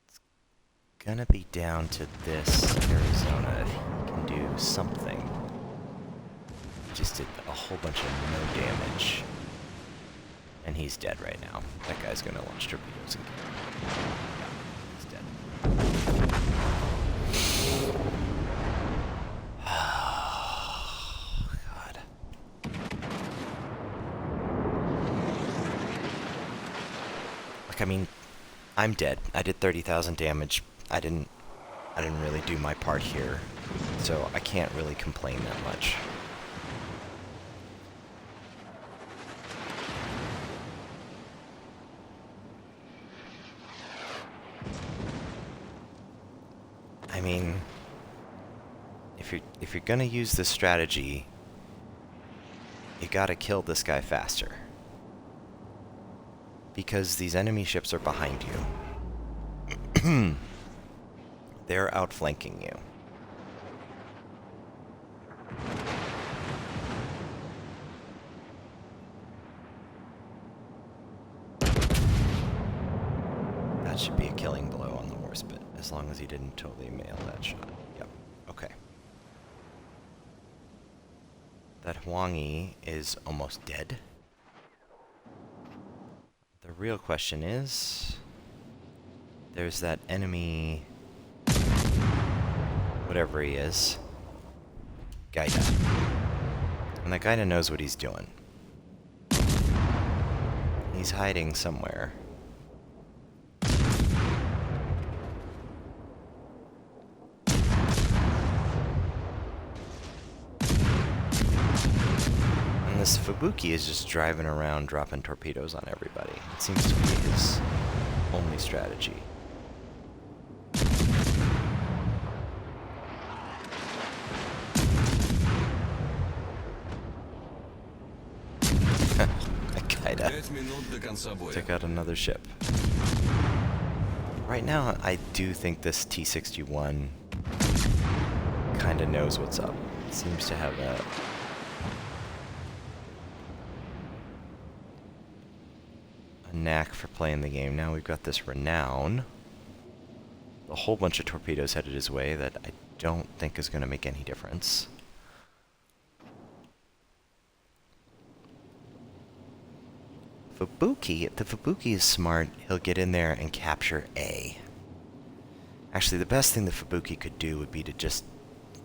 It's gonna be down to this Arizona if he can do something. Just did a whole bunch of no damage. And he's dead right now. That guy's gonna launch torpedoes and kill him. He's dead. I mean, I'm dead. I did 30,000 damage. I didn't really do my part here, so I can't really complain that much. I mean, if you're gonna use this strategy, you gotta kill this guy faster. Because these enemy ships are behind you. They're outflanking you. That should be a killing blow on the horse bit, as long as he didn't totally nail that shot. Yep. Okay. That Huangi is almost dead. The real question is, there's that enemy, whatever he is, Gaida. And that Gaida knows what he's doing. He's hiding somewhere. And this Fubuki is just driving around dropping torpedoes on everybody. It seems to be his only strategy. Gaida 5 минут до конца боя. took out another ship. Right now, I do think this T-61 kind of knows what's up. It seems to have a knack for playing the game. Now we've got this Renown. A whole bunch of torpedoes headed his way that I don't think is going to make any difference. Fubuki, if the Fubuki is smart, he'll get in there and capture A. Actually, the best thing the Fubuki could do would be to just,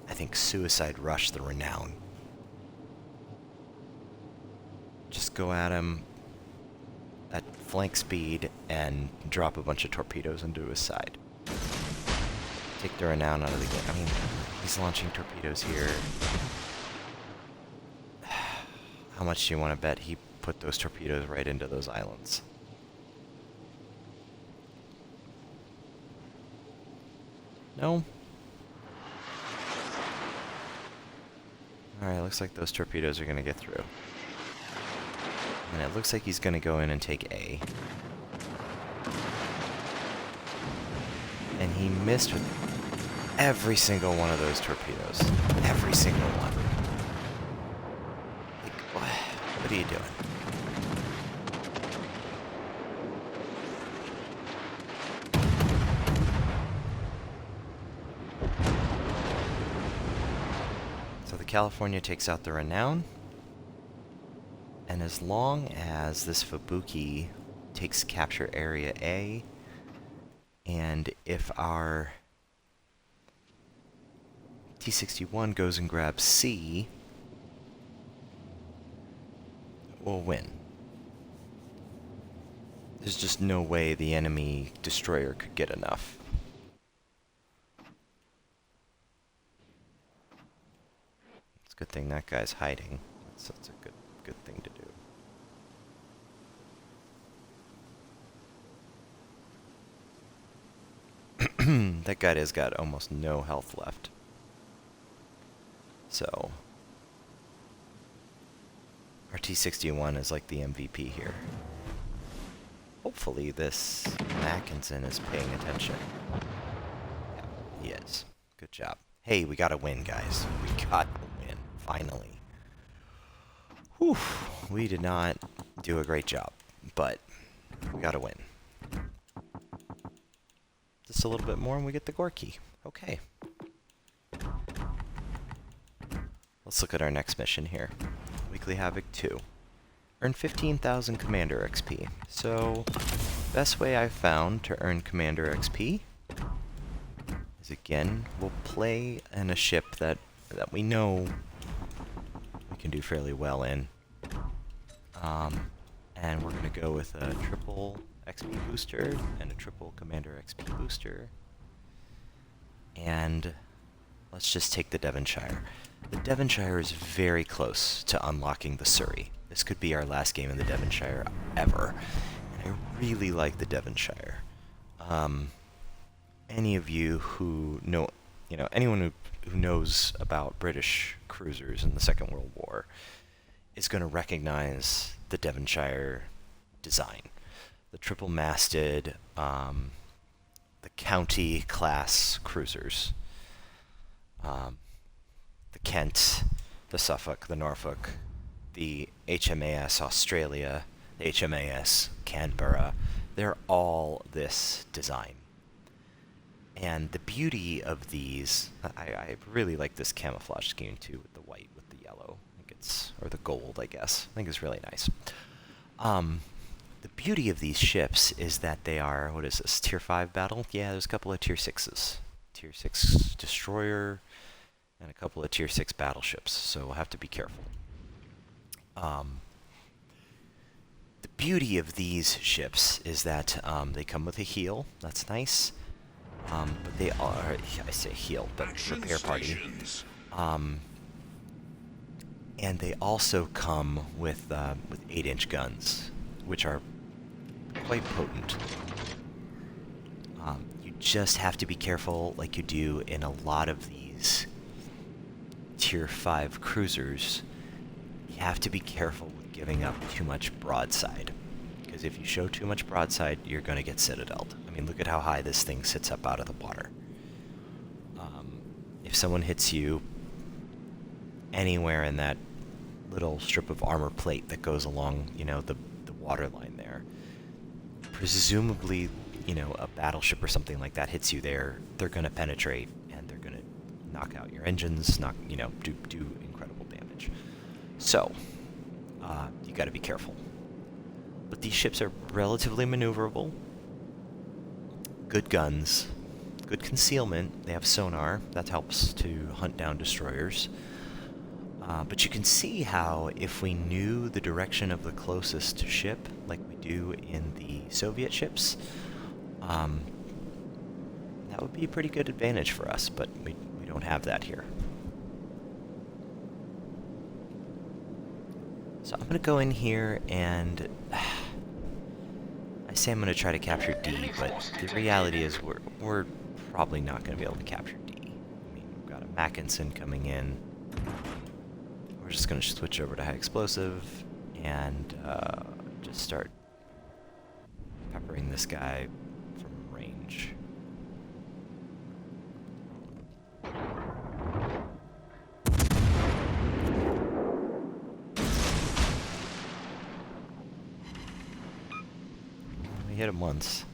I think, suicide rush the Renown. Just go at him at flank speed and drop a bunch of torpedoes into his side. Take the Renown out of the game. I mean, he's launching torpedoes here. How much do you want to bet he put those torpedoes right into those islands? No? Alright, looks like those torpedoes are going to get through. And it looks like he's going to go in and take A. And he missed with every single one of those torpedoes. Every single one. Like, what are you doing? So the California takes out the Renown. And as long as this Fubuki takes capture area A, and if our T-61 goes and grabs C, we'll win. There's just no way the enemy destroyer could get enough. It's a good thing that guy's hiding. That's a good thing to do. That guy has got almost no health left. So our T-61 is like the MVP here. Hopefully this Mackinson is paying attention. Yeah, he is. Good job. Hey, we gotta win, guys. We got to win, finally. Whew. We did not do a great job, but we gotta win. Just a little bit more and we get the Gorky. Okay. Let's look at our next mission here. Weekly Havoc 2. Earn 15,000 Commander XP. So, best way I've found to earn Commander XP is, again, we'll play in a ship that we know we can do fairly well in. And we're going to go with a triple XP booster and a triple Commander XP booster. And let's just take the Devonshire. The Devonshire is very close to unlocking the Surrey. This could be our last game in the Devonshire ever. And I really like the Devonshire. Any of you who know, anyone who knows about British cruisers in the Second World War is going to recognize the Devonshire design. The triple-masted, the county class cruisers. The Kent, the Suffolk, the Norfolk, the HMAS Australia, the HMAS Canberra, they're all this design. And the beauty of these, I really like this camouflage scheme too, with the white with the yellow. I think it's, or the gold, I guess. I think it's really nice. The beauty of these ships is that they are, what is this, Tier 5 battle? Yeah, there's a couple of Tier 6s. Tier 6 destroyer and a couple of Tier 6 battleships, so we'll have to be careful. The beauty of these ships is that they come with a heal. That's nice. But they are, I say heal, but repair party. And they also come with 8-inch guns, which are quite potent. You just have to be careful, like you do in a lot of these Tier 5 cruisers. You have to be careful with giving up too much broadside, because if you show too much broadside, you're going to get citadeled. I mean, look at how high this thing sits up out of the water. If someone hits you anywhere in that little strip of armor plate that goes along, the water line there, presumably, a battleship or something like that hits you there, they're going to penetrate and they're going to knock out your engines, do incredible damage. So, you got to be careful. But these ships are relatively maneuverable. Good guns, good concealment. They have sonar that helps to hunt down destroyers. But you can see how if we knew the direction of the closest ship, like we do in the Soviet ships, that would be a pretty good advantage for us, but we don't have that here. So I'm going to go in here and I say I'm going to try to capture D, but the reality is we're probably not going to be able to capture D. I mean, we've got a Mackinson coming in. We're just going to switch over to high explosive and just start peppering this guy from range. We hit him once.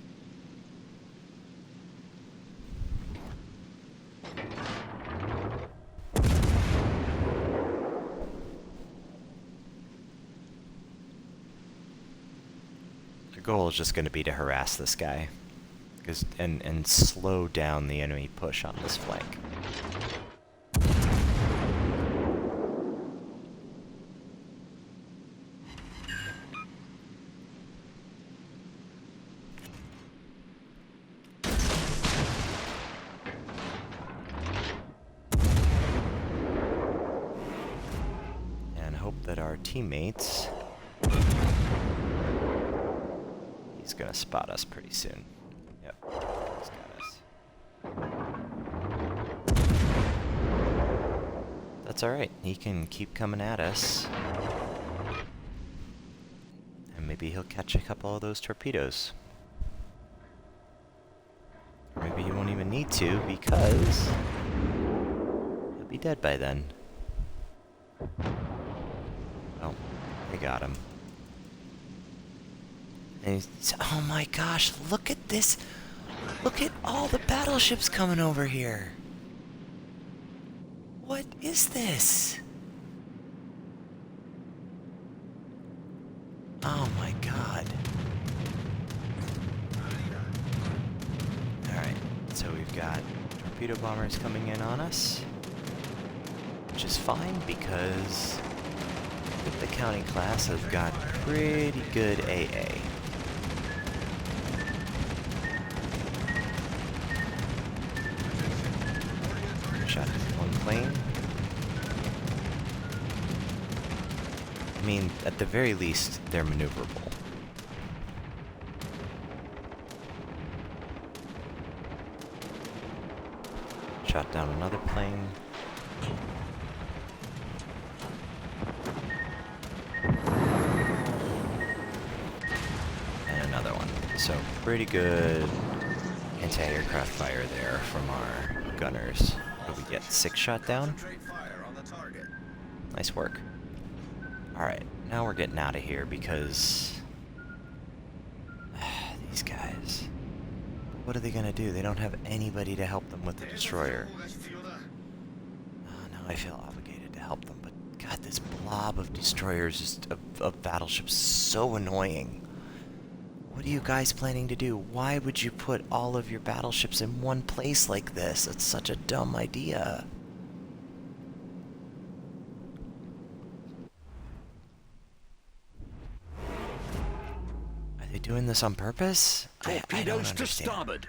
Goal is just going to be to harass this guy, and slow down the enemy push on this flank. And hope that our teammates. He's gonna spot us pretty soon. Yep, he's got us. That's alright, he can keep coming at us. And maybe he'll catch a couple of those torpedoes. Or maybe he won't even need to, because he'll be dead by then. Oh, they got him. And oh my gosh, look at this! Look at all the battleships coming over here! What is this? Oh my god. Alright, so we've got torpedo bombers coming in on us, which is fine because with the county class I've got pretty good AA. shot one plane. I mean, at the very least, they're maneuverable. Shot down another plane. And another one. So pretty good anti-aircraft fire there from our gunners. What did we get? 6 shot down? Concentrate fire on the target. Nice work. Alright, now we're getting out of here because... these guys... What are they gonna do? They don't have anybody to help them with the destroyer. Oh, now I feel obligated to help them, but god, this blob of destroyers, of battleships, is so annoying. What are you guys planning to do? Why would you put all of your battleships in one place like this? It's such a dumb idea. Are they doing this on purpose? I don't Torpedoes to understand. starboard.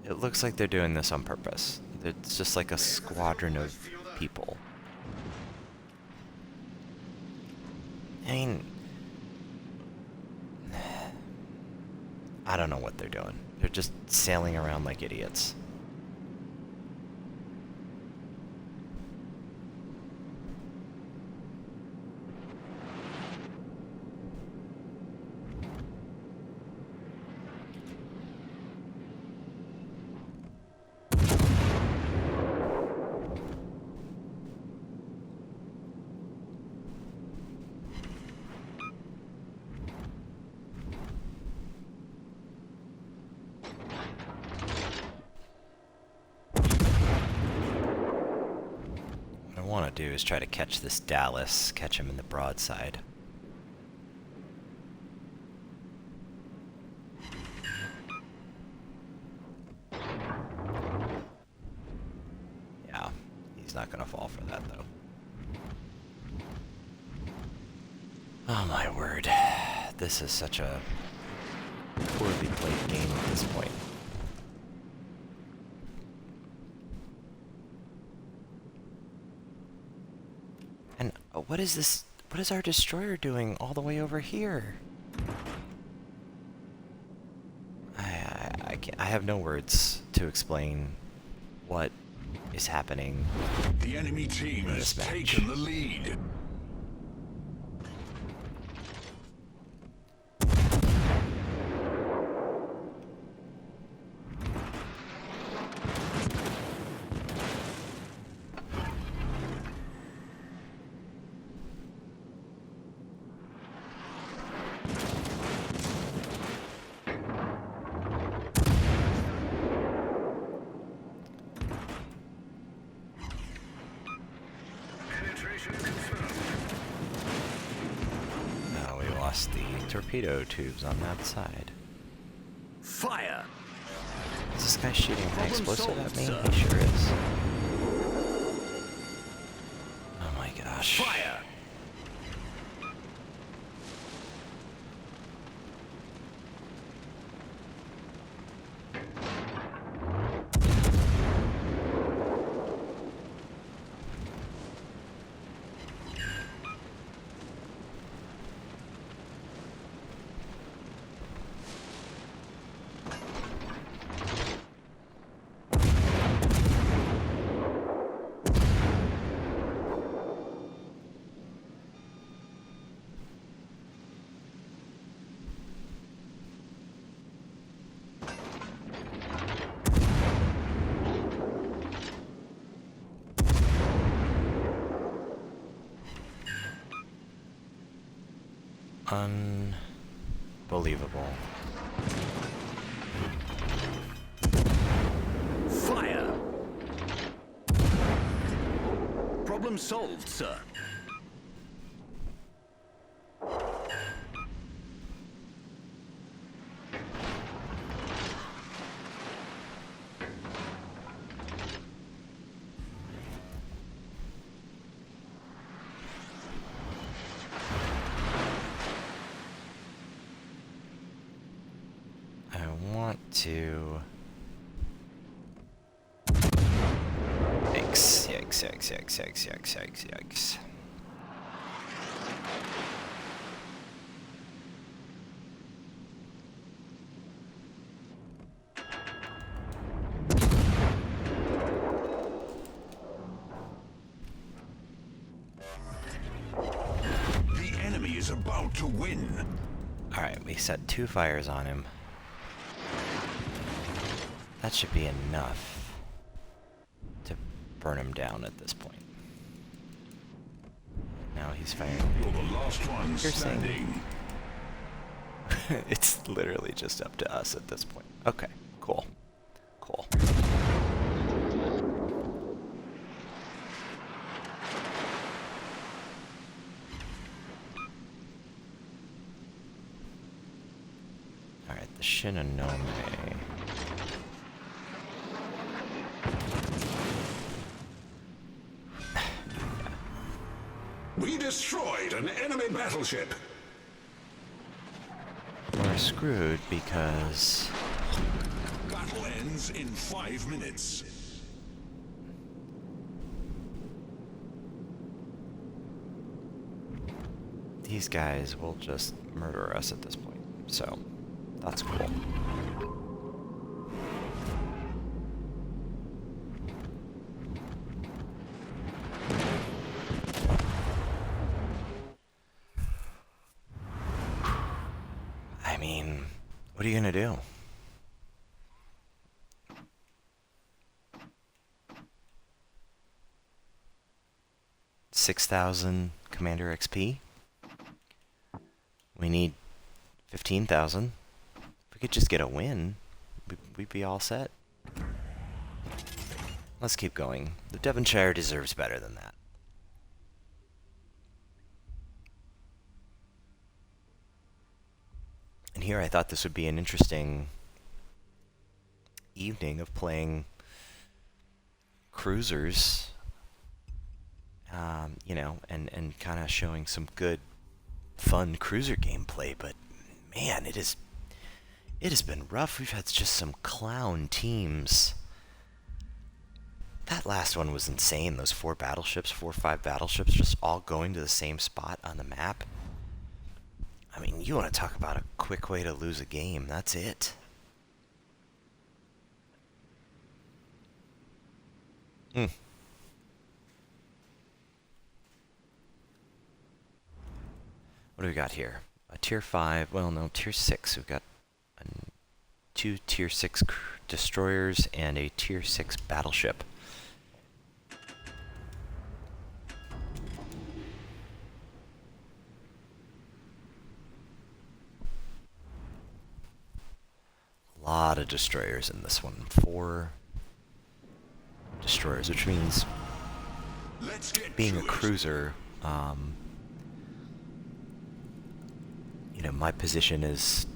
It looks like they're doing this on purpose. It's just like a squadron of people. I mean... I don't know what they're doing. They're just sailing around like idiots. What I want to do is try to catch this Dallas, catch him in the broadside. Yeah, he's not going to fall for that though. Oh my word, this is such a poorly played game at this point. And what is this? What is our destroyer doing all the way over here? I have no words to explain what is happening. The enemy team In has this match. taken the lead. Penetration confirmed. We lost the torpedo tubes on that side. Fire. Is this guy shooting high Problem explosive at solved, me? sir. He sure is. Oh my gosh. Fire. Unbelievable. Fire. Problem solved, sir. I want to... Yikes, yikes, yikes, yikes, yikes, yikes, yikes. The enemy is about to win. Alright, we set 2 fires on him. That should be enough to burn him down at this point. Now he's firing. You're the last one You're saying- standing. It's literally just up to us at this point. Okay, cool. Cool. Alright, the Shinonome. We destroyed an enemy battleship. We're screwed because Battle ends in 5 minutes. these guys will just murder us at this point. So, that's cool. I mean, what are you gonna do? $6,000 Commander XP. We need 15,000. If we could just get a win, we'd be all set. Let's keep going. The Devonshire deserves better than that. And here I thought this would be an interesting evening of playing cruisers, you know, and kind of showing some good, fun cruiser gameplay. But man, it has been rough. We've had just some clown teams. That last one was insane. Those 4 or 5 battleships just all going to the same spot on the map. I mean, you want to talk about a quick way to lose a game. That's it. What do we got here? A tier 5, well no, tier 6. We've got 2 tier 6 destroyers and a tier 6 battleship. A lot of destroyers in this one. 4 destroyers, which means Let's get being to a it. cruiser, you know, my position is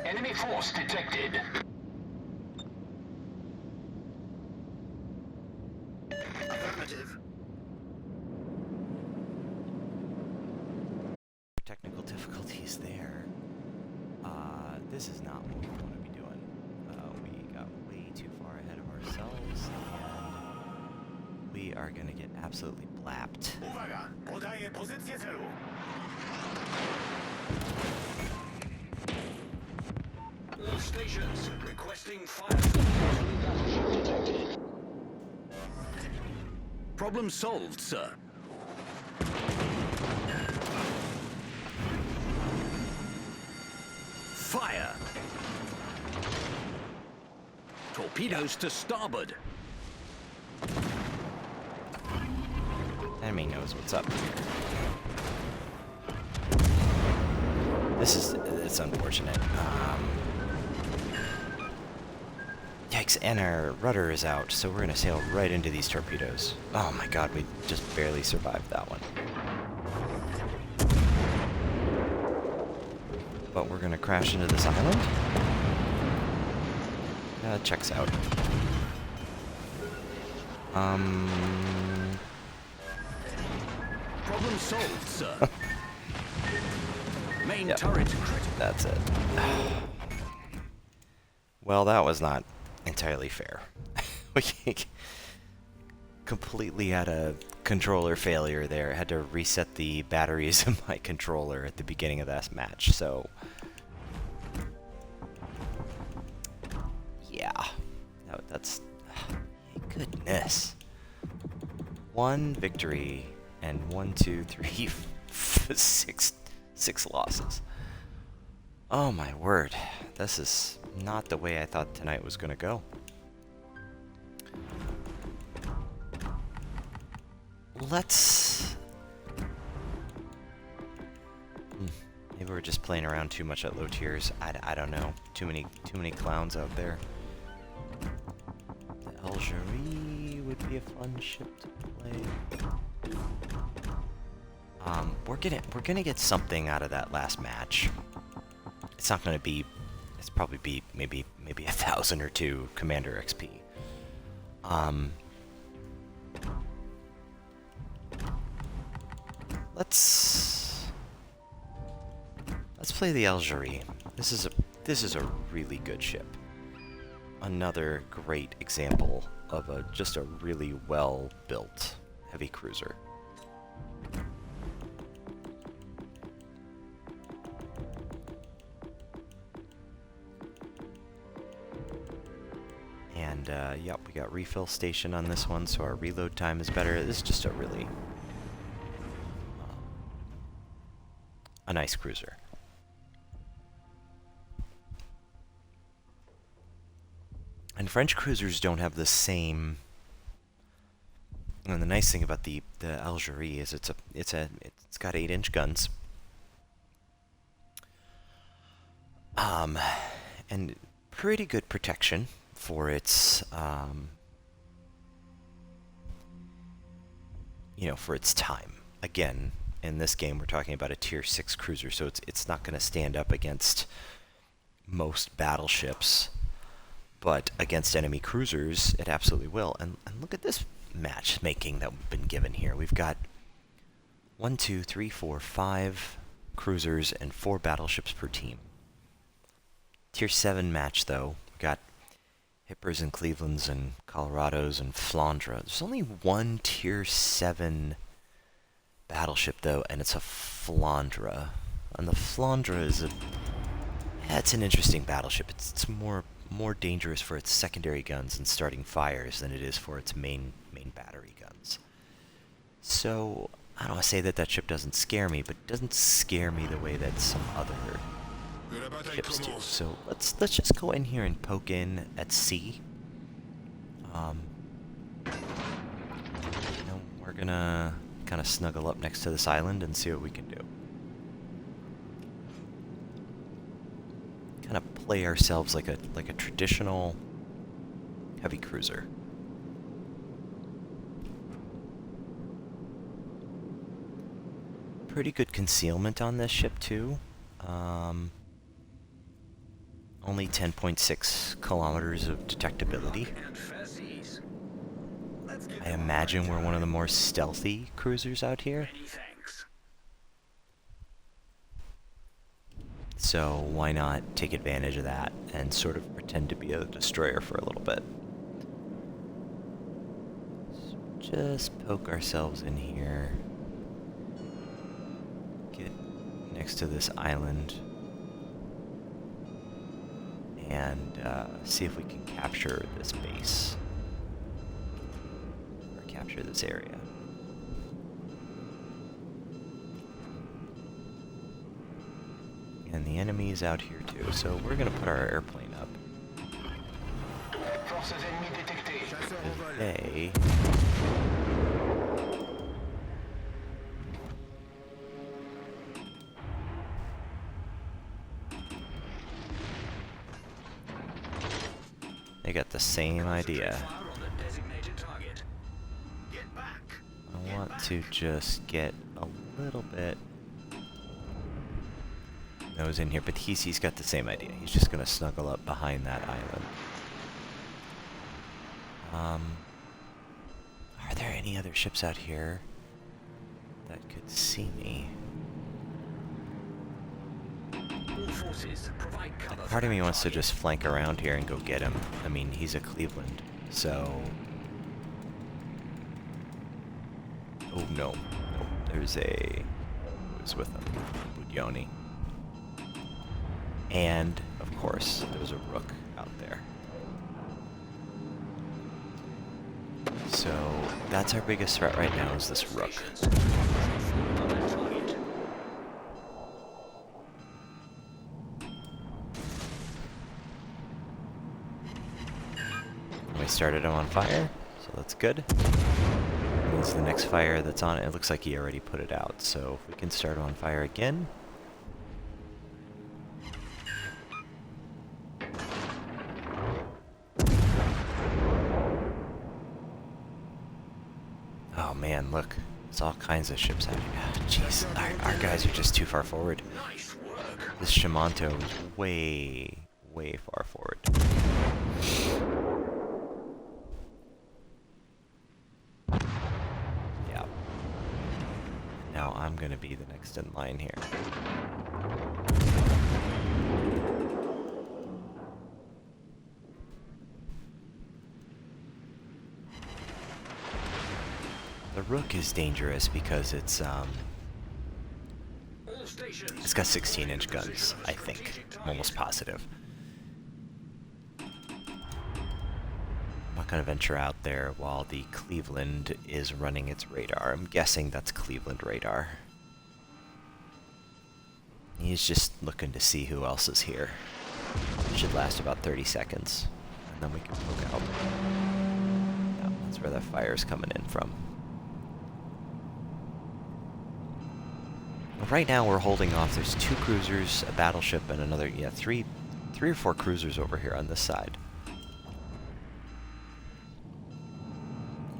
Enemy force detected. Affirmative. technical difficulties there. This is not what we want to be doing. We got way too far ahead of ourselves, and we are going to get absolutely blapped. Uwaga! Podaję pozycję celu. All stations requesting fire. Problem solved, sir. Fire! Torpedoes to starboard. Enemy knows what's up. This is That's unfortunate. Yikes, and our rudder is out, so we're gonna sail right into these torpedoes. Oh my god, we just barely survived that one. But we're gonna crash into this island. Checks out. Problem solved, sir. Main turret critical. That's it. Well, that was not entirely fair. We completely had a controller failure there. I had to reset the batteries of my controller at the beginning of that match, so... yeah. That's... goodness. One victory, and 1, 2, 3, 6 losses. Oh my word. This is not the way I thought tonight was gonna go. Let's... maybe we're just playing around too much at low tiers. I don't know. Too many clowns out there. The Algerie would be a fun ship to play. We're gonna get something out of that last match. It's not gonna be. It's probably be maybe 1,000 or 2 Commander XP. Let's play the Algerie. This is a really good ship. Another great example of just a really well built heavy cruiser. And yep, we got refill station on this one, so our reload time is better. This is just a really a nice cruiser. And French cruisers don't have the same. And the nice thing about the Algerie is it's got 8-inch guns. And pretty good protection for its for its time. Again, in this game we're talking about a tier 6 cruiser, so it's not going to stand up against most battleships, but against enemy cruisers it absolutely will. And look at this matchmaking that we've been given here. We've got 1, 2, 3, 4, 5 cruisers and 4 battleships per team. Tier 7 match though. We got Hippers and Clevelands and Colorados and Flandre. There's only one tier 7 battleship though, and it's a Flandre. And the Flandre is it's an interesting battleship. It's more dangerous for its secondary guns and starting fires than it is for its main battery guns. So I don't want to say that ship doesn't scare me, but it doesn't scare me the way that some other ships do. So let's just go in here and poke in at sea. We're gonna kind of snuggle up next to this island and see what we can do. Kind of play ourselves like a traditional heavy cruiser. Pretty good concealment on this ship too. Only 10.6 kilometers of detectability. I imagine we're one of the more stealthy cruisers out here. So why not take advantage of that and sort of pretend to be a destroyer for a little bit. So just poke ourselves in here. Get next to this island. And see if we can capture this base. Or capture this area. And the enemy is out here too, so we're gonna put our airplane up. They... They got the same idea. Fire on the designated target. Get back. I want to just get a little bit nose in here, but he's got the same idea. He's just gonna snuggle up behind that island. Are there any other ships out here that could see me? All forces provide cover. Part of me wants to just flank around here and go get him. I mean, he's a Cleveland, so... Oh, no. No, there's a... Who's with him? Budyoni. And, of course, there's a Rook out there. So, that's our biggest threat right now, is this Rook. On that target. We started him on fire, so that's good. Means the next fire that's on it looks like he already put it out, so if we can start him on fire again. Oh man, look. There's all kinds of ships out here. Jeez, our guys are just too far forward. Nice work. This Shimanto is way, way far forward. Yeah. Now I'm gonna be the next in line here. The Rook is dangerous because it's All stations. got 16-inch guns, I think. I'm almost positive. I'm not gonna venture out there while the Cleveland is running its radar. I'm guessing that's Cleveland radar. He's just looking to see who else is here. It should last about 30 seconds, and then we can poke out. Yeah, that's where that fire's coming in from. Right now we're holding off. There's 2 cruisers, a battleship, and another, yeah, three or 4 cruisers over here on this side.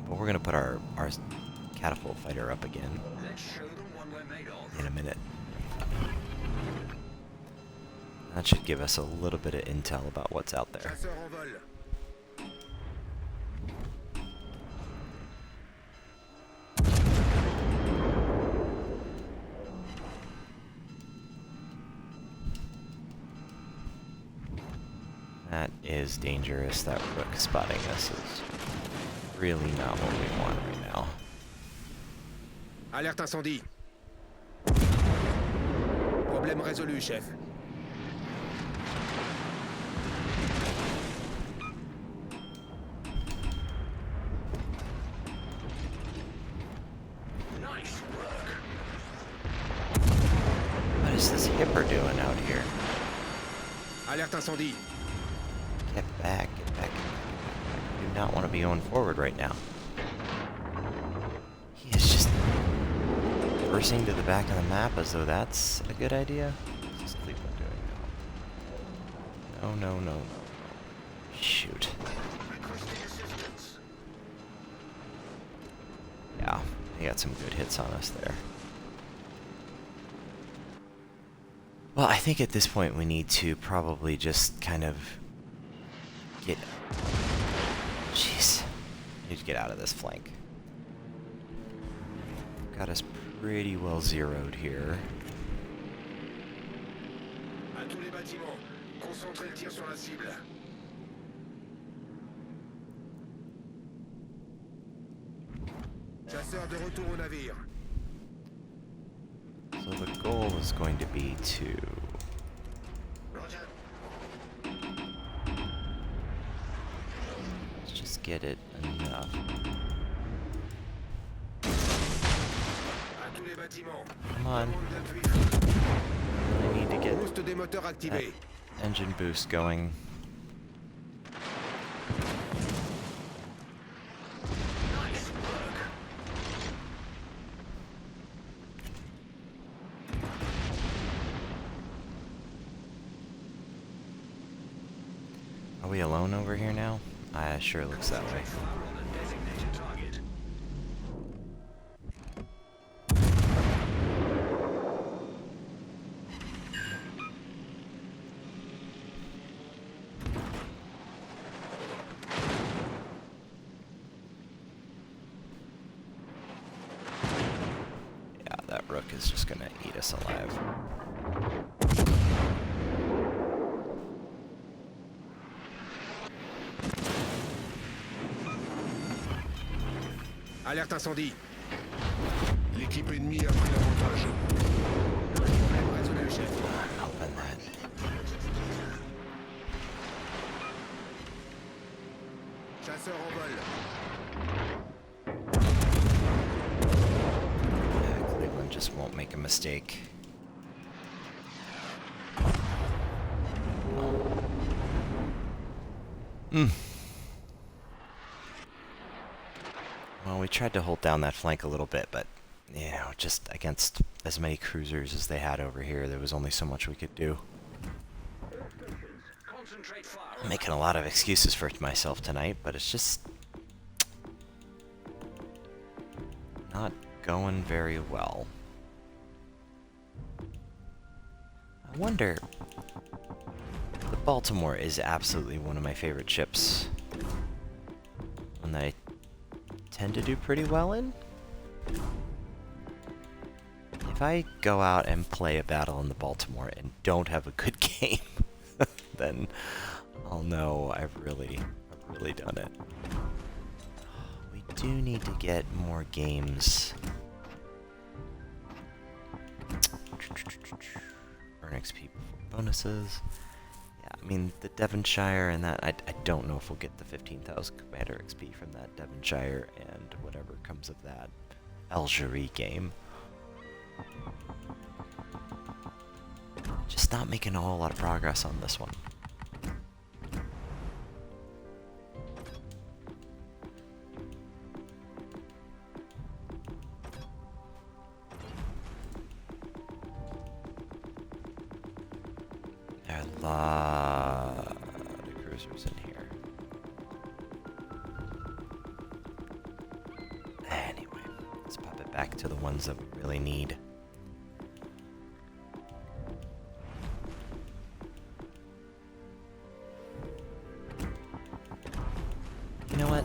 But we're gonna put our catapult fighter up again Let's show them what we're made of. in a minute. That should give us a little bit of intel about what's out there. Chasseur en vol. That is dangerous. That Rook spotting us is really not what we want right now. Alerte incendie. Problème résolu, chef. Nice work. What is this Hipper doing out here? Alerte incendie. Get back, get back, get back, get back. I do not want to be going forward right now. He is just reversing to the back of the map as though that's a good idea. What's Cleveland doing now? No, no, no, no, no. Shoot. Requesting assistance. Yeah, he got some good hits on us there. Well, I think at this point we need to probably just kind of get... Jeez. Need to get out of this flank. Got us pretty well zeroed here. À tous les bâtiments. Concentrez le tir sur la cible. Chasseur de retour au navire. So the goal is going to be to... Roger. Let's just get it enough. À tous les bâtiments. Come on. Commande d'appui. I need to get Boost des moteurs that activé. engine boost going. Nice work. Are we alone over here now? Sure looks that way. Fire on the designated target. Yeah, that rook is just gonna eat us alive. Alerte incendie. L'équipe ennemie a pris l'avantage. Problème résolu, chef. Open that. Chasseur en vol. Yeah, Cleveland just won't make a mistake. Well, we tried to hold down that flank a little bit, but, you know, just against as many cruisers as they had over here, there was only so much we could do. Concentrate fire. I'm making a lot of excuses for myself tonight, but it's just not going very well. I wonder... The Baltimore is absolutely one of my favorite ships. One that I tend to do pretty well in. If I go out and play a battle in the Baltimore and don't have a good game, then I'll know I've really done it. We do need to get more games. Earn XP before bonuses. Yeah, I mean, the Devonshire and that, I don't know if we'll get the 15,000 Commander XP from that Devonshire and whatever comes of that Algerie game. Just not making a whole lot of progress on this one. There are a lot of cruisers in here. Anyway, let's pop it back to the ones that we really need. You know what?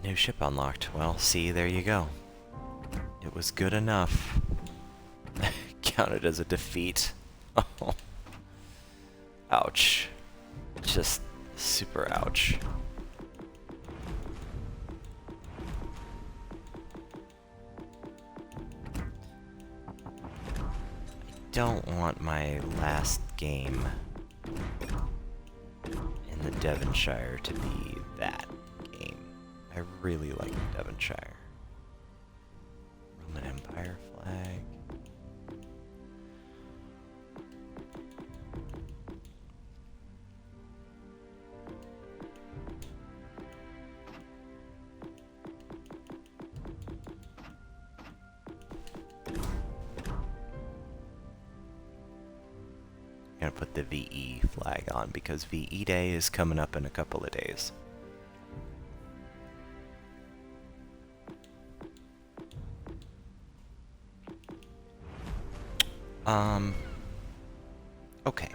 New ship unlocked. Well, see, there you go. It was good enough. Counted as a defeat. Oh. Ouch. Just super ouch. I don't want my last game in the Devonshire to be that game. I really like the Devonshire. Roman Empire flag. Gonna put the VE flag on because VE Day is coming up in a couple of days. Okay.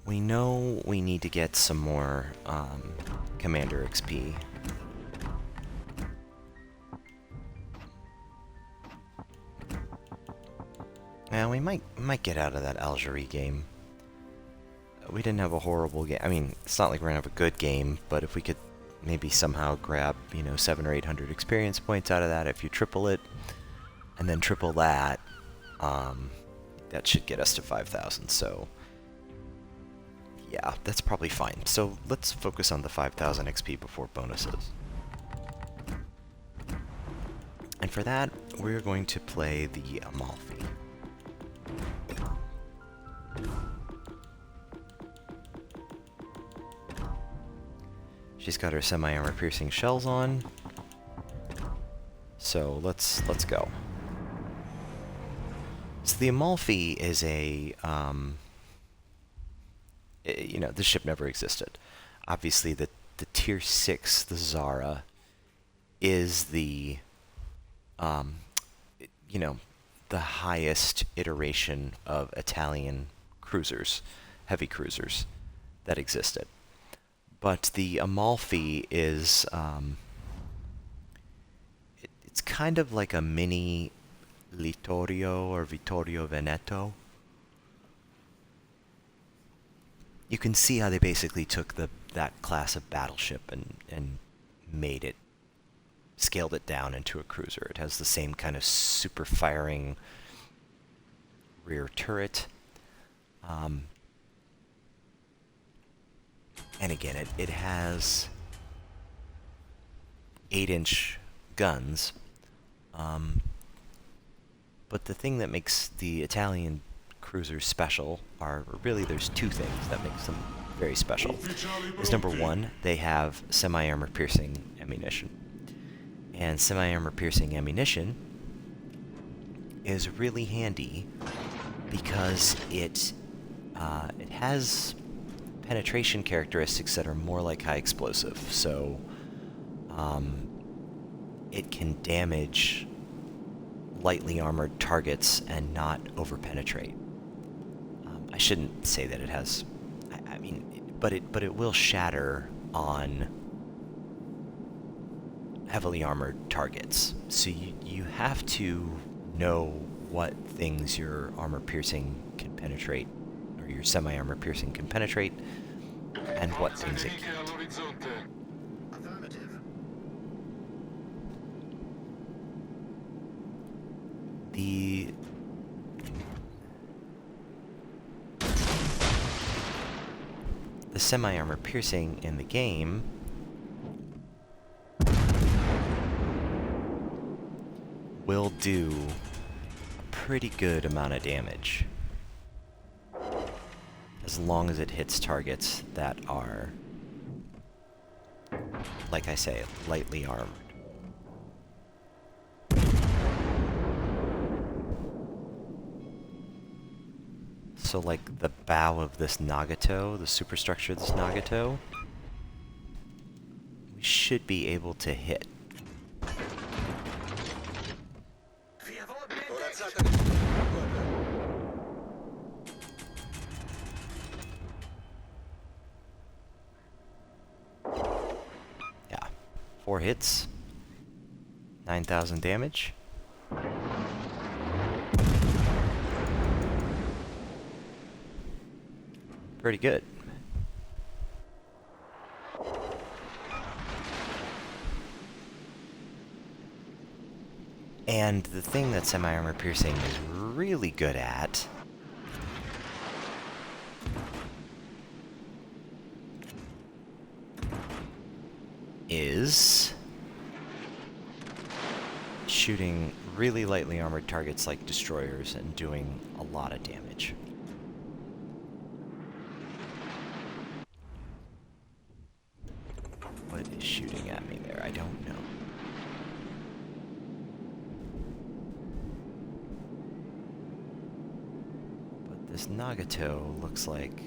We know we need to get some more Commander XP. Yeah, we might get out of that Algerie game. We didn't have a horrible game. I mean, it's not like we're gonna have a good game, but if we could maybe somehow grab, you know, 700 or 800 experience points out of that, if you triple it, and then triple that, that should get us to 5,000. So, yeah, that's probably fine. So let's focus on the 5,000 XP before bonuses. And for that, we're going to play the Amalfi. She's got her semi-armor piercing shells on. So let's go. So the Amalfi is a the ship never existed. Obviously, the Tier 6, the Zara, is the, um, you know, the highest iteration of Italian cruisers, heavy cruisers, that existed. But the Amalfi is, it's kind of like a mini Littorio or Vittorio Veneto. You can see how they basically took that class of battleship and made it, scaled it down into a cruiser. It has the same kind of super firing rear turret. And again, it has 8-inch guns. But the thing that makes the Italian cruisers special are really, there's two things that makes them very special. Is number one, they have semi-armor piercing ammunition. And semi-armor piercing ammunition is really handy because it has penetration characteristics that are more like high explosive. So it can damage lightly armored targets and not overpenetrate. I shouldn't say that it has, I mean, but it will shatter on heavily armored targets. So you have to know what things your armor piercing can penetrate, or your semi-armor piercing can penetrate, and what things it can't. Affirmative. The semi-armor piercing in the game will do a pretty good amount of damage as long as it hits targets that are, like I say, lightly armored. So like the bow of this Nagato, the superstructure of this Nagato, we should be able to hit. Yeah, 4 hits, 9,000 damage. Pretty good. And the thing that semi-armor piercing is really good at is shooting really lightly armored targets like destroyers and doing a lot of damage. What is shooting at me there? I don't know. But this Nagato looks like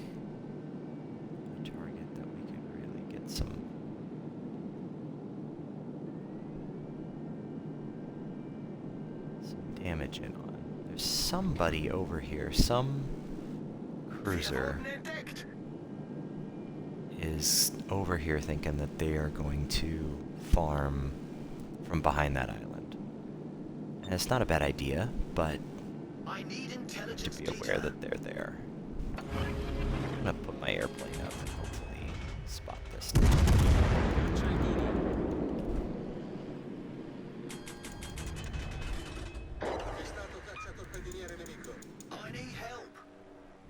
a target that we could really get some damage in on. There's somebody over here, some cruiser is over here thinking that they are going to farm from behind that island. And it's not a bad idea, but I need intelligence to be aware that they're there. I'm gonna put my airplane up and hopefully spot this now. I need help.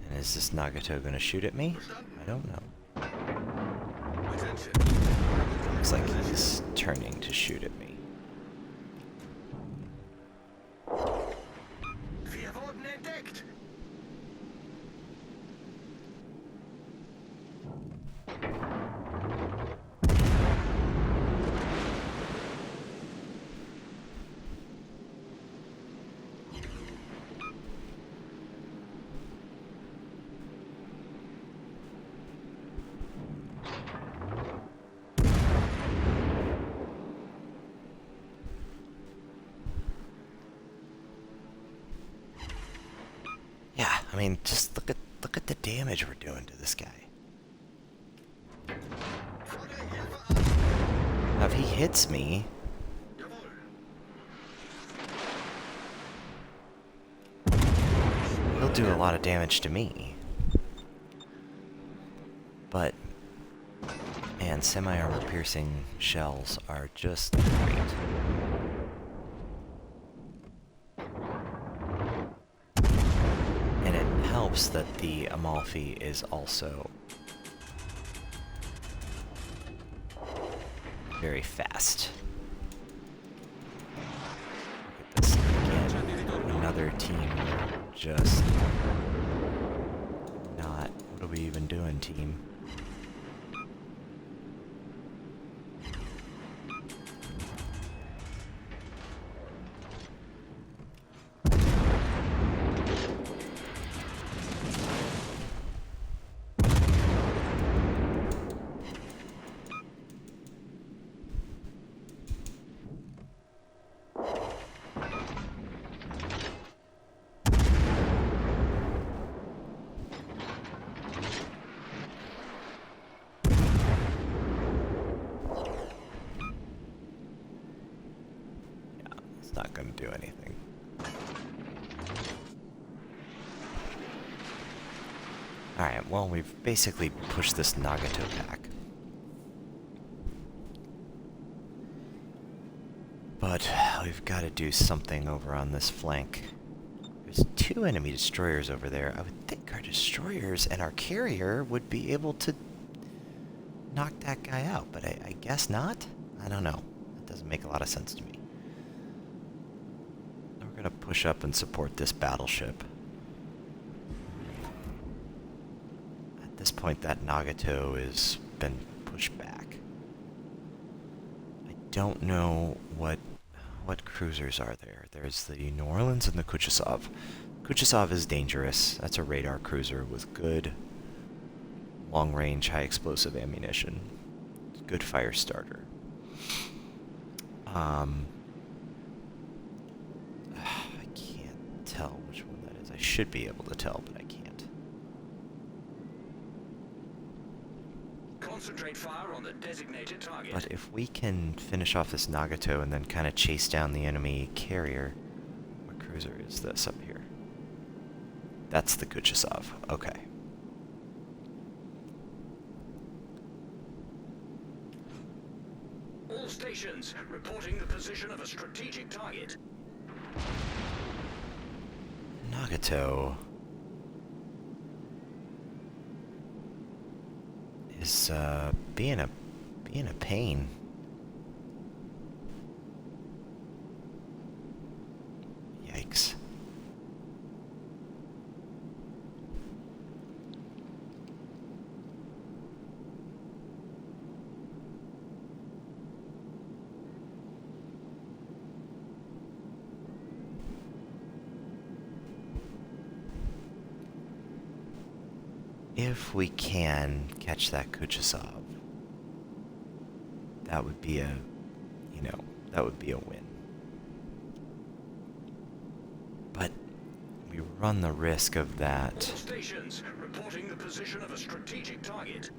And is this Nagato gonna shoot at me? I don't know. Attention. Looks like he's turning to shoot at me. Wir wurden entdeckt. I mean, just look at the damage we're doing to this guy. Now, if he hits me, he'll do a lot of damage to me. But, man, semi-armor piercing shells are just great. And it helps that the Amalfi is also very fast. Look at this again. Another team just not. What are we even doing, team? Not going to do anything. Alright, well, we've basically pushed this Nagato back. But we've got to do something over on this flank. There's 2 enemy destroyers over there. I would think our destroyers and our carrier would be able to knock that guy out, but I guess not? I don't know. That doesn't make a lot of sense to me. We're going to push up and support this battleship. At this point, that Nagato has been pushed back. I don't know what cruisers are there. There's the New Orleans and the Kuchasov. Kuchasov is dangerous. That's a radar cruiser with good long-range, high-explosive ammunition. Good fire starter. I can't tell which one that is. I should be able to tell, but I can't. Concentrate fire on the designated target. But if we can finish off this Nagato and then kind of chase down the enemy carrier... What cruiser is this up here? That's the Kuchasov. Okay. All stations reporting the position of a strategic target. Nagato is being a pain. Yikes. If we can catch that Kuchasov, that would be a, that would be a win. But we run the risk of that. All stations reporting the position of a strategic target.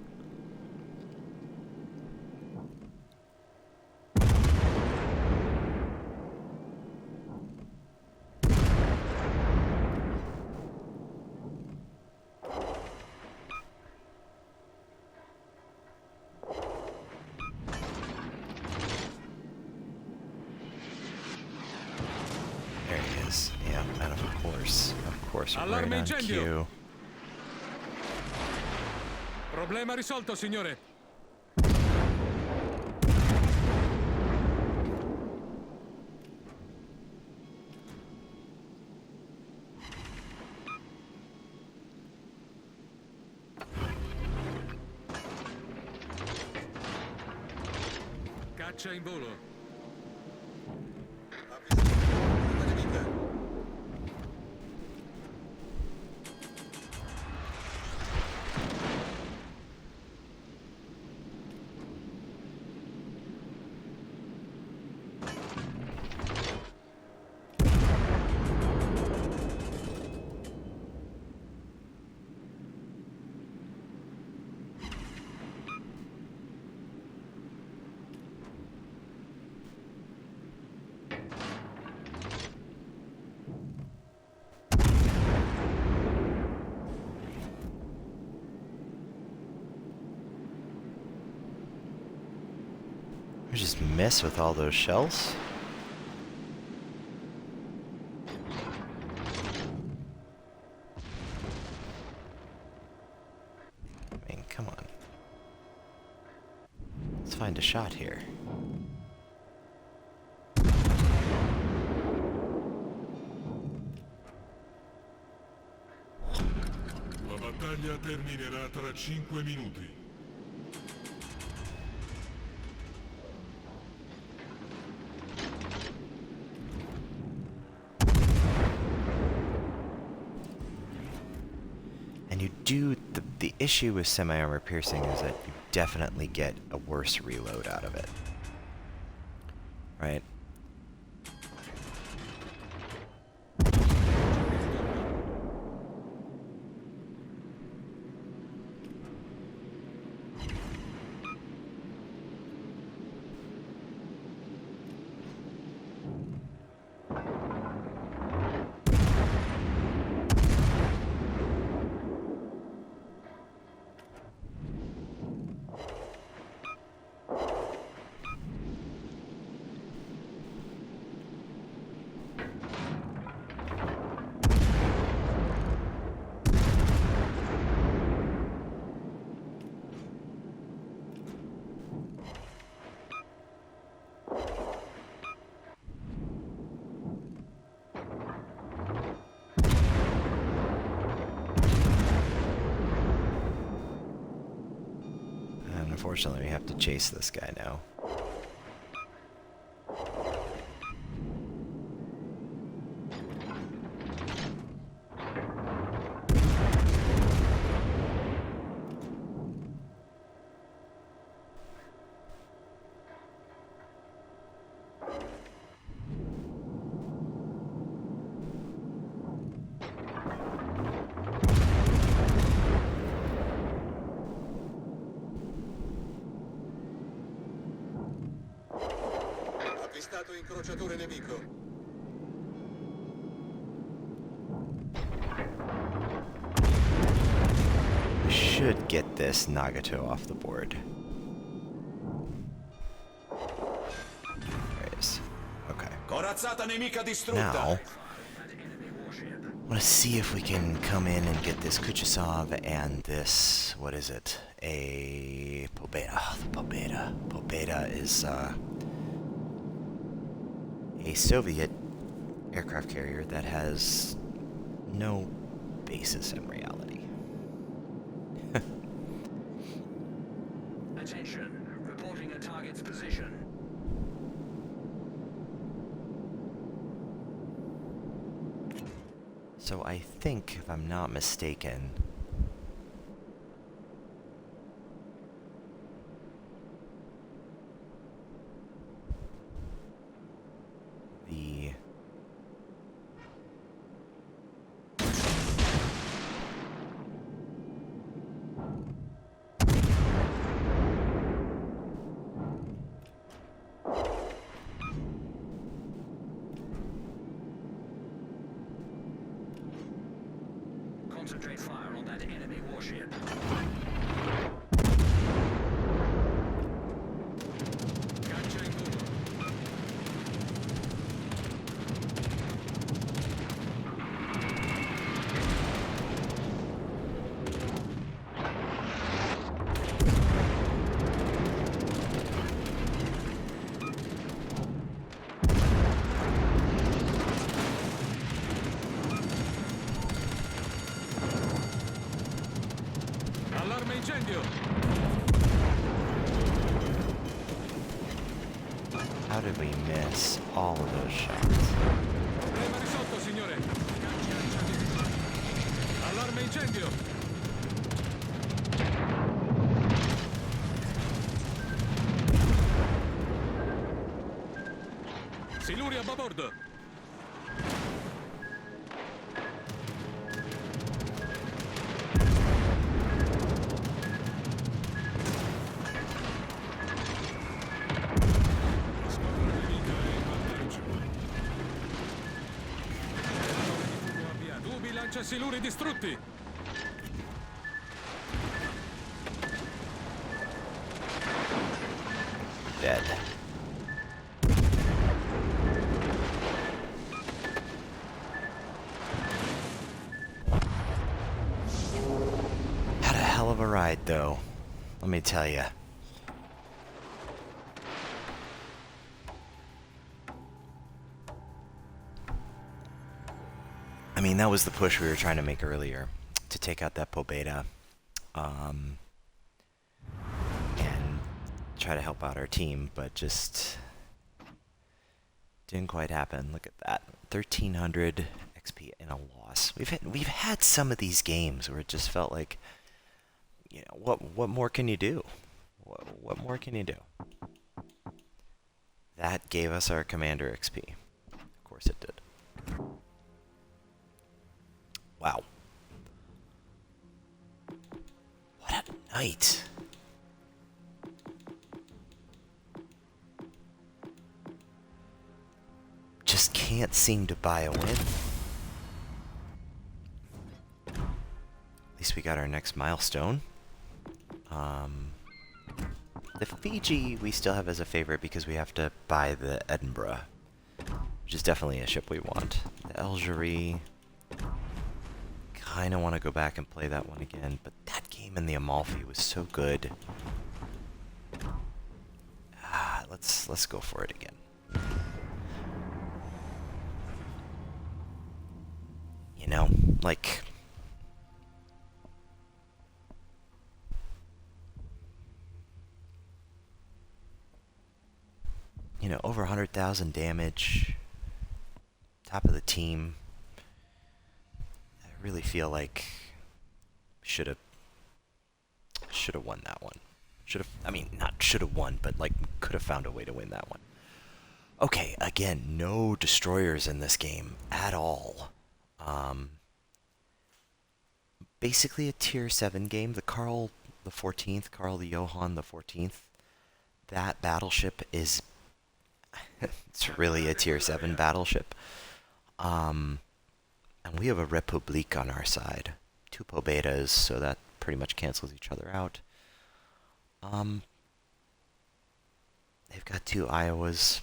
There he is. Yeah, and of course, we're right Allarme on incendio. cue. Problema risolto, signore. Caccia in volo. just miss with all those shells? I mean, come on. Let's find a shot here. La battaglia terminerà tra 5 minuti. And you do, the issue with semi-armor piercing is that you definitely get a worse reload out of it. Right? Unfortunately, we have to chase this guy now. Avvistato incrociatore nemico. We should get this Nagato off the board. There it is. Okay. Corazzata nemica distrutta. Now, I want to see if we can come in and get this Kuchasov and this, what is it? A Pobeda. Oh, the Pobeda. Pobeda is a Soviet aircraft carrier that has no basis in reality. Attention. Reporting a target's position. So I think, if I'm not mistaken, the Concentrate fire on that enemy warship. Caccia in volo. Allarme incendio. how did we miss all of those shots? Problema risolto, signore. Allarme incendio. Siluri a babordo. Tubi lancia siluri distrutti. Dead. a ride, though. Let me tell you. I mean, that was the push we were trying to make earlier, to take out that Pobeda, and try to help out our team, but just didn't quite happen. Look at that, 1,300 XP in a loss. We've had some of these games where it just felt like, you know, what more can you do? What more can you do? That gave us our commander XP. Of course it did. Wow. What a night. Just can't seem to buy a win. At least we got our next milestone. The Fiji we still have as a favorite because we have to buy the Edinburgh, which is definitely a ship we want. The Algerie, kind of want to go back and play that one again, but that game in the Amalfi was so good. Let's go for it again. You know, like, you know, over 100,000 damage, top of the team. I really feel like should have won that one. I mean, not should have won, but like could have found a way to win that one. Okay, again, no destroyers in this game at all. Basically a tier 7 game. The Karl the 14th, Karl the Johann the 14th. That battleship is it's really a tier 7 battleship. And we have a Republique on our side. 2 Pobedas, so that pretty much cancels each other out. They've got 2 Iowas,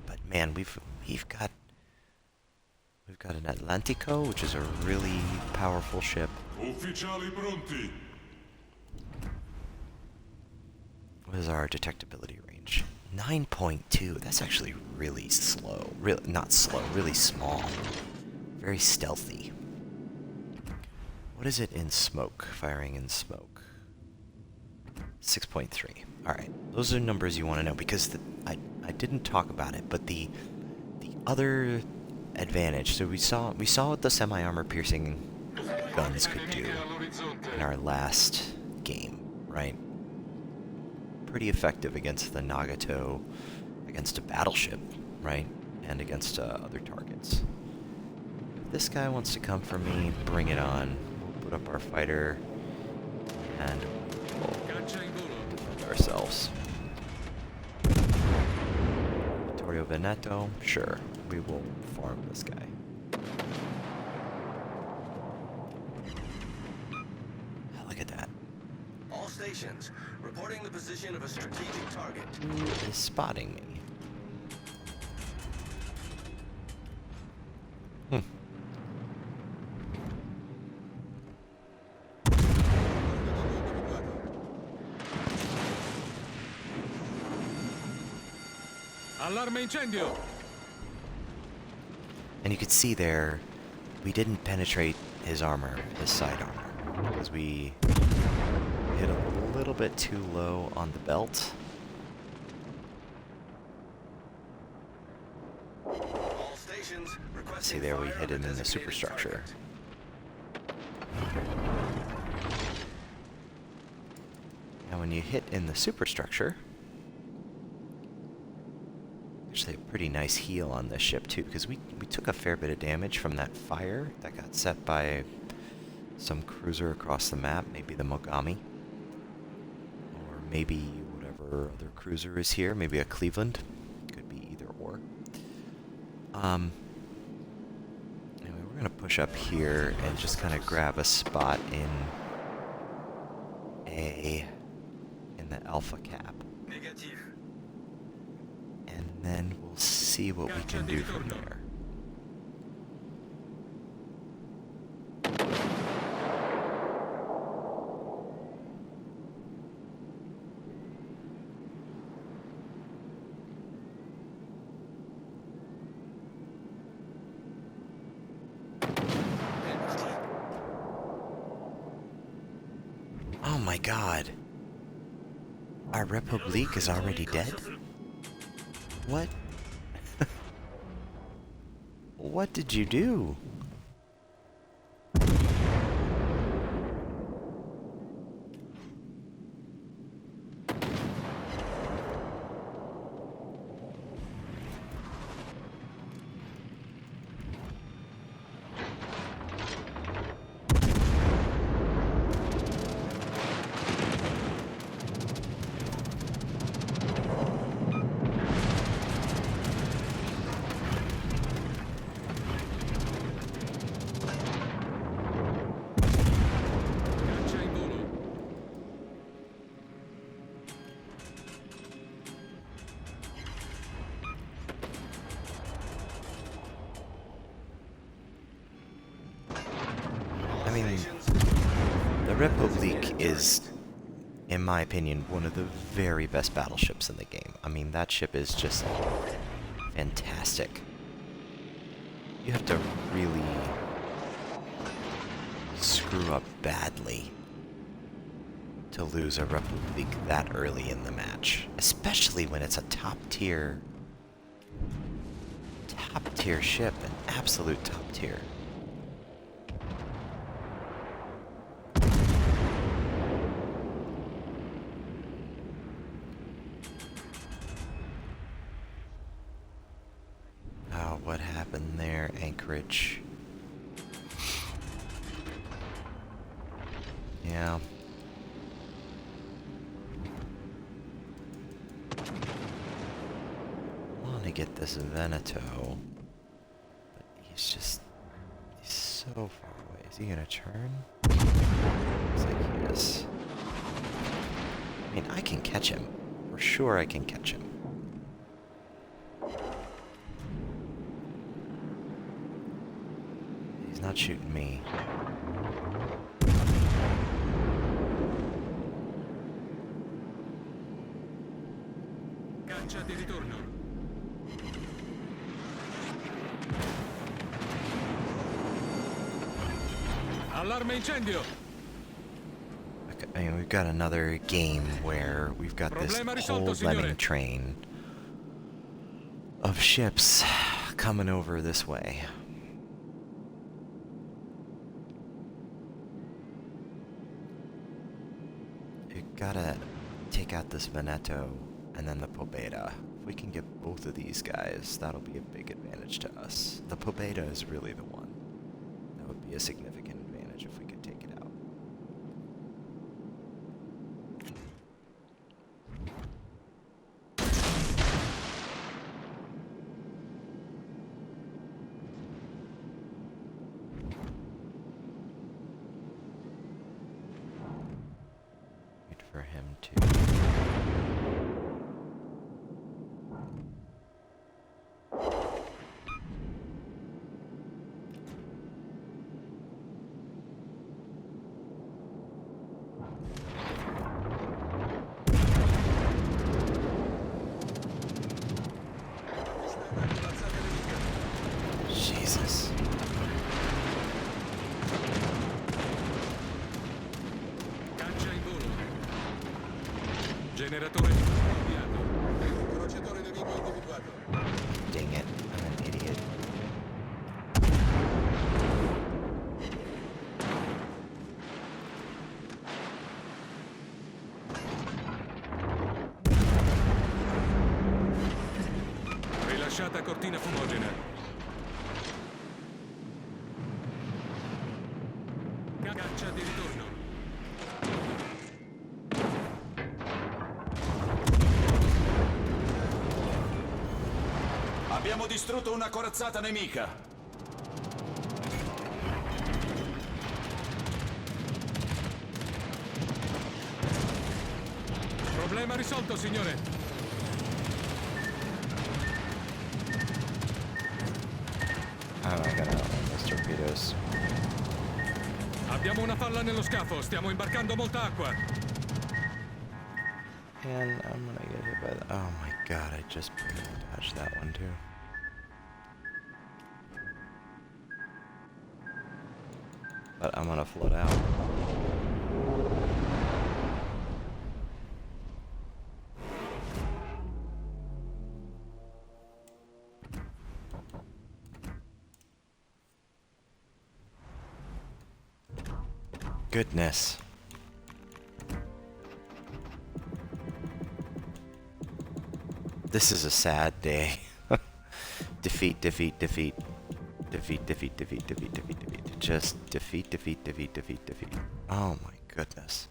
but man, we've got an Atlantico, which is a really powerful ship. Ufficiali pronti. What is our detectability range? 9.2. That's actually really slow. Not slow, really small. Very stealthy. What is it in smoke? Firing in smoke. 6.3. Alright, those are numbers you want to know because I didn't talk about it, but the other advantage, so we saw what the semi-armor piercing guns could do in our last game, right? Pretty effective against the Nagato, against a battleship, right? And against other targets. If this guy wants to come for me, bring it on. We'll put up our fighter and we'll defend ourselves. Vittorio Veneto, sure, we will farm this guy. Look at that. All stations, reporting the position of a strategic target. Who is spotting me? Allarme incendio! And you could see there, we didn't penetrate his armor, his side armor, because we hit a little bit too low on the belt. All stations, See there, we hit him in the superstructure. Now when you hit in the superstructure, actually a pretty nice heal on this ship too, because we took a fair bit of damage from that fire that got set by some cruiser across the map, maybe the Mogami, or maybe whatever other cruiser is here, maybe a Cleveland, could be either or. Anyway, we're gonna push up here and just kind of grab a spot in the Alpha cap. Negative. And then we'll see what we can do from there. my god. Our Republique is already dead? What? What did you do? Caccia in volo. I mean, the Republique is, in my opinion, one of the very best battleships in the game. I mean, that ship is just fantastic. You have to really screw up badly to lose a Republique that early in the match, especially when it's a top tier ship, an absolute top tier. Oh, what happened there, Anchorage? Yeah. I want to get this Veneto, but he's so far away. Is he gonna turn? Looks like he is. I mean, I can catch him. For sure I can catch him. He's not shooting me. Caccia di ritorno. Allarme incendio. Okay, I mean, we've got another game where we've got this Problema whole risolto, signore. Lemming train of ships coming over this way. You gotta take out this Veneto and then the Pobeda. If we can get both of these guys, that'll be a big advantage to us. The Pobeda is really the one. That would be a significant advantage if we could take it out. Wait for him to... Jesus. Caccia in volo. Generatore avviato. Incrociatore nemico individuato. Dang it, I'm an idiot. Rilasciata cortina fumogena. Caccia di ritorno. Abbiamo distrutto una corazzata nemica. Problema risolto, signore. Oh, I gotta own those torpedoes. Abbiamo una falla nello scafo, stiamo imbarcando molta acqua. And I'm gonna get hit by the... Oh my god, I just dodged that one too. But I'm gonna float out. goodness. This is a sad day. Defeat, defeat, defeat. Defeat, defeat, defeat, defeat, defeat, defeat. Just defeat, defeat, defeat, defeat, defeat. Oh my goodness.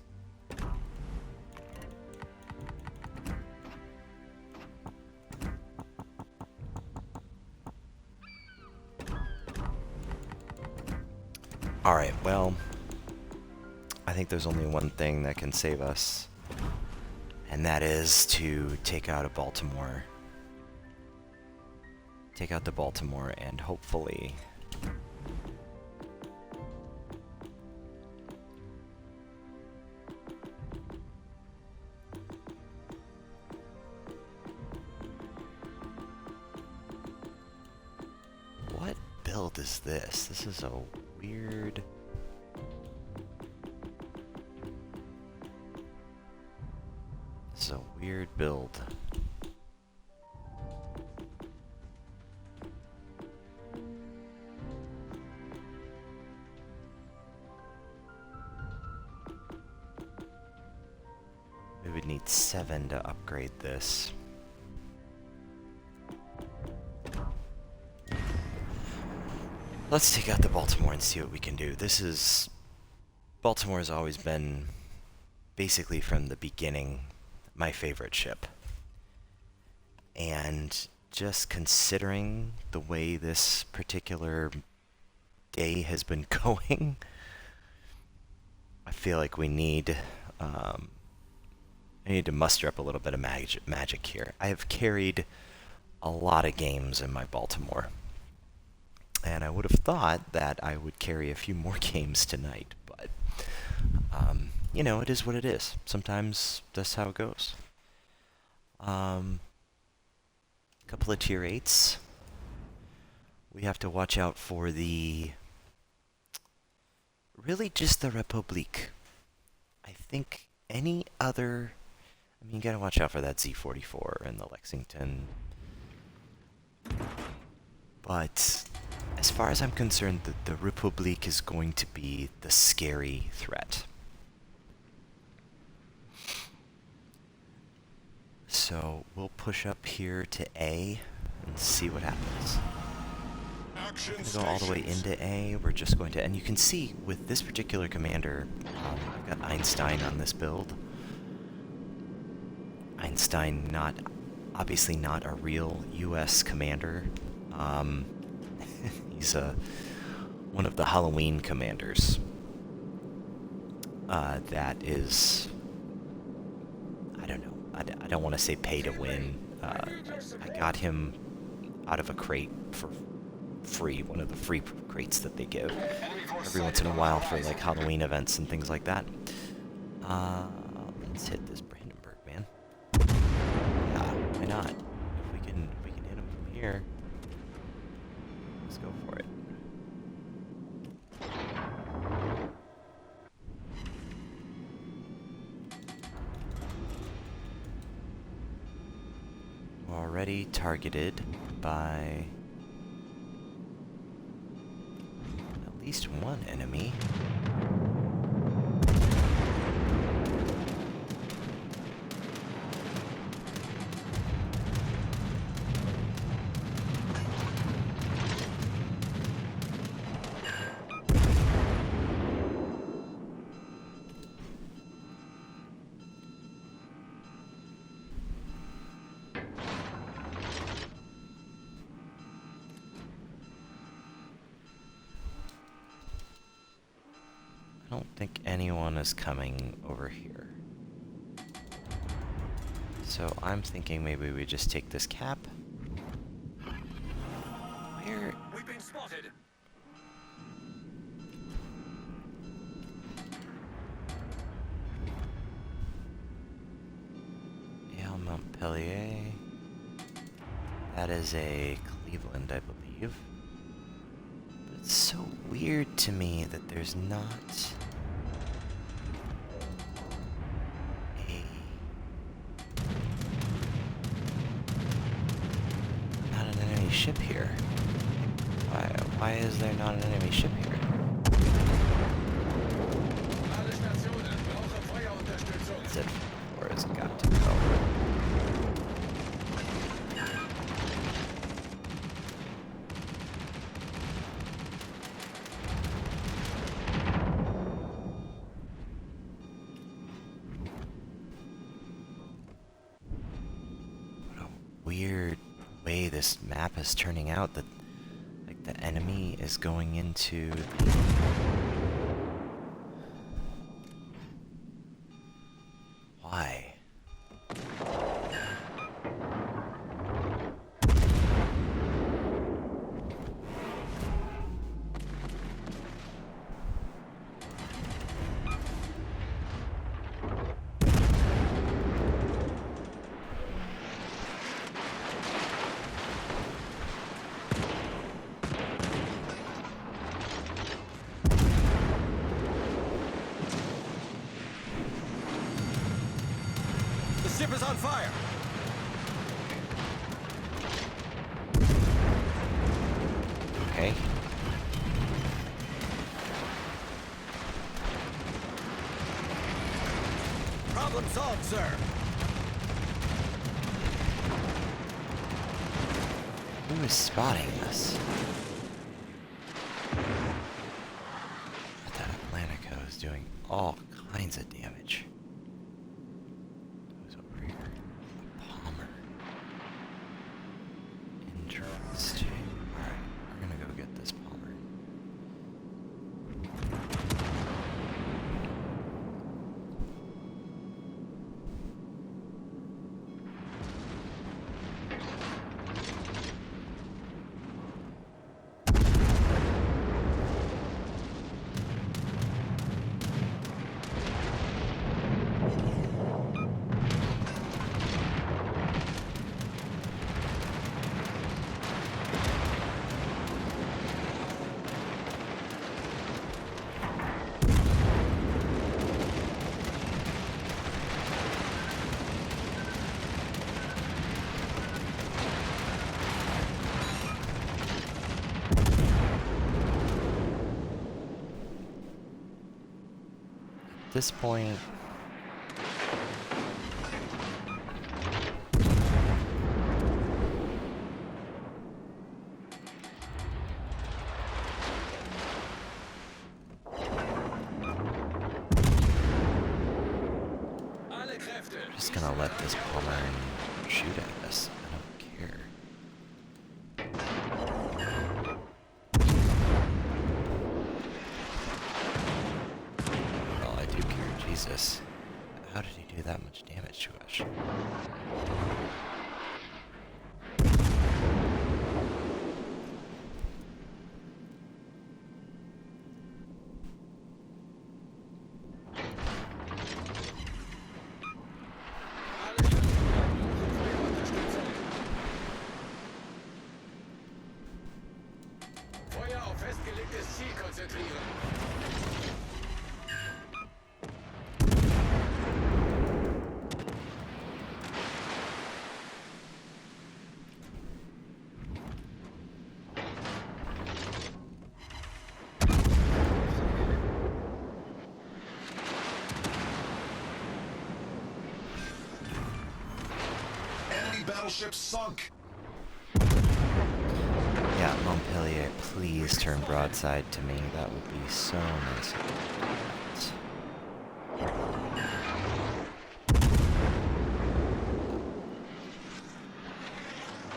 Alright, well, I think there's only one thing that can save us, and that is to take out a Baltimore. Take out the Baltimore and hopefully what build is this? This is a weird... This is a weird build. We would need 7 to upgrade this. Let's take out the Baltimore and see what we can do. This is... Baltimore's always been, basically from the beginning, my favorite ship. And just considering the way this particular day has been going, I feel like we need... I need to muster up a little bit of magic here. I have carried a lot of games in my Baltimore. And I would have thought that I would carry a few more games tonight, but, you know, it is what it is. Sometimes that's how it goes. Couple of tier 8s. We have to watch out for the... really just the Republique. I think any other... I mean, you gotta watch out for that Z-44 and the Lexington. But as far as I'm concerned, the Republique is going to be the scary threat. So we'll push up here to A and see what happens. Action We're gonna go all the way into A. We're just going to, and you can see with this particular commander, I've got Einstein on this build. Einstein, obviously not a real U.S. commander. He's one of the Halloween commanders. That is, I don't know. I don't want to say pay to win. I got him out of a crate for free, one of the free crates that they give every once in a while for like Halloween events and things like that. Let's hit this Brandenburg, man. Yeah, why not? If we can hit him from here, let's go for it. We're already targeted by at least one enemy. I don't think anyone is coming over here. So I'm thinking maybe we just take this cap. Where? We've been spotted. Yale Montpellier. That is a Cleveland, I believe. But it's so weird to me that there's not an enemy ship here. Why is there not an enemy ship here? this map is turning out that like the enemy is going into the... Why? The ship is on fire! Okay. Problem solved, sir! Who is spotting us? That Atlantico is doing all kinds of damage. Who's over here? A Palmer. Interesting. Alright, we're gonna go get this Palmer. At this point, Alle Kräfte! I'm just gonna let this Palmer shoot at us. I don't care. Well, I do care. Jesus. How did he do that much damage to us? Feuer auf festgelegtes Ziel konzentrieren. Enemy battleship sunk. Yeah, Montpellier, please turn broadside to me. That would be so nice.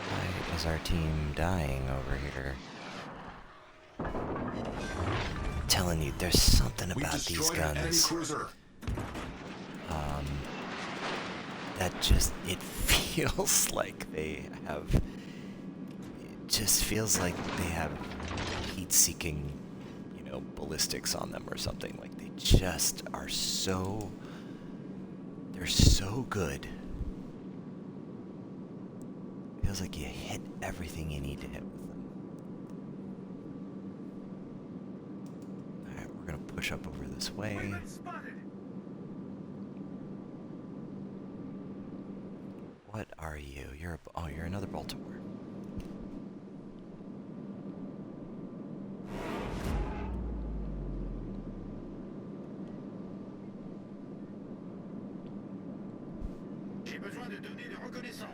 Why is our team dying over here? I'm telling you, there's something We about these destroyed an enemy guns cruiser. that just, it feels like they have, it just feels like they have heat-seeking, you know, ballistics on them or something. Like they just are so, they're so good. Feels like you hit everything you need to hit with them. Alright, we're gonna push up over this way. Spotted! What are you? You're a, oh, you're another Baltimore. J'ai besoin de données de reconnaissance.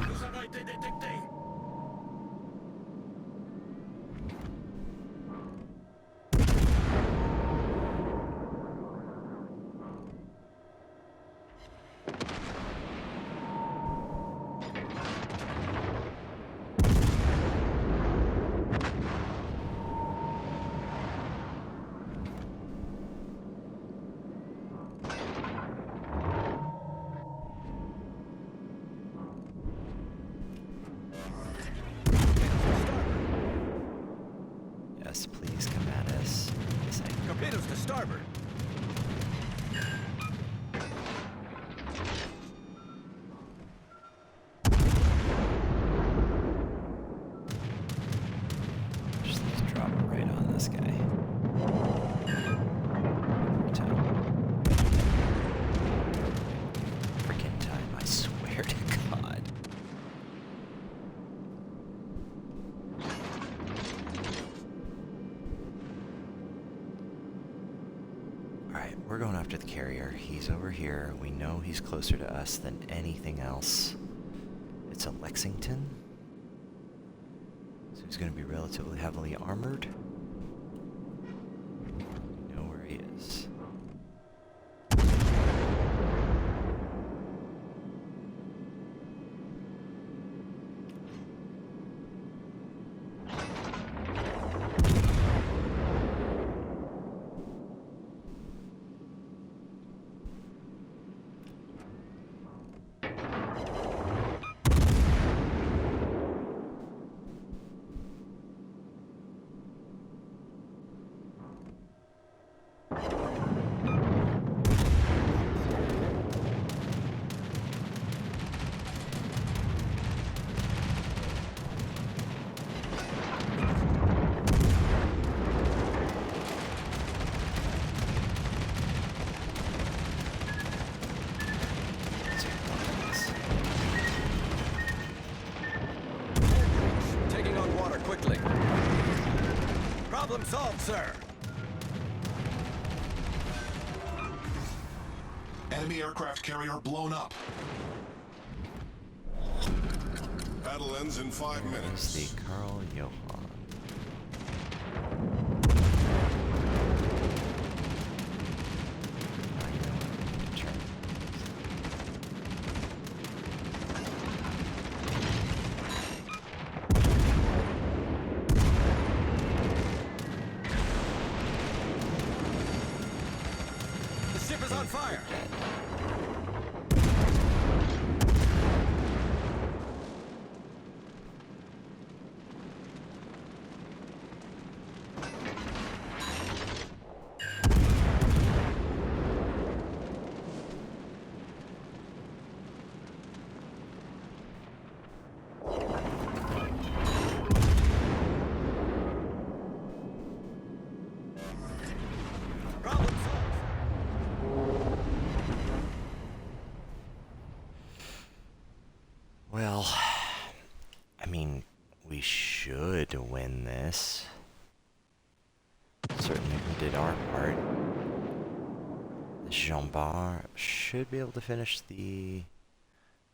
Nous avons été détectés! us. Please come at us. Yes, Torpedoes to starboard. just let's drop it right on this guy. Freaking time, I swear to God. Alright, we're going after the carrier. He's over here. We know he's closer to us than anything else. It's a Lexington. So he's going to be relatively heavily armored. We know where he is. Taking on water quickly. Problem solved, sir. Enemy aircraft carrier blown up. Battle ends in 5 There's minutes. the Carl Johan. The ship is on fire. Problem solved. Well, I mean, we should win this. Certainly we did our part. The Jean Bar should be able to finish the...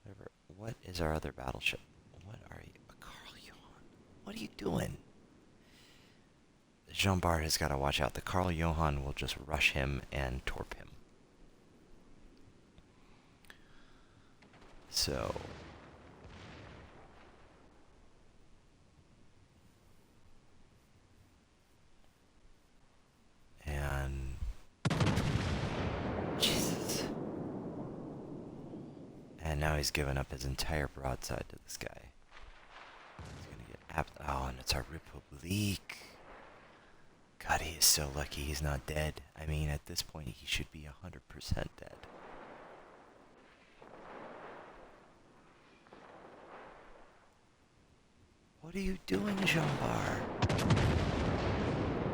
Whatever. What is our other battleship? What are you? A Carl Johan. What are you doing? The Jean Bart has got to watch out. The Carl Johan will just rush him and torp him. So... And... Jesus. And now he's given up his entire broadside to this guy. He's gonna get oh, and it's our Republique. God, he is so lucky he's not dead. I mean, at this point, he should be 100% dead. What are you doing, Jean-Bar?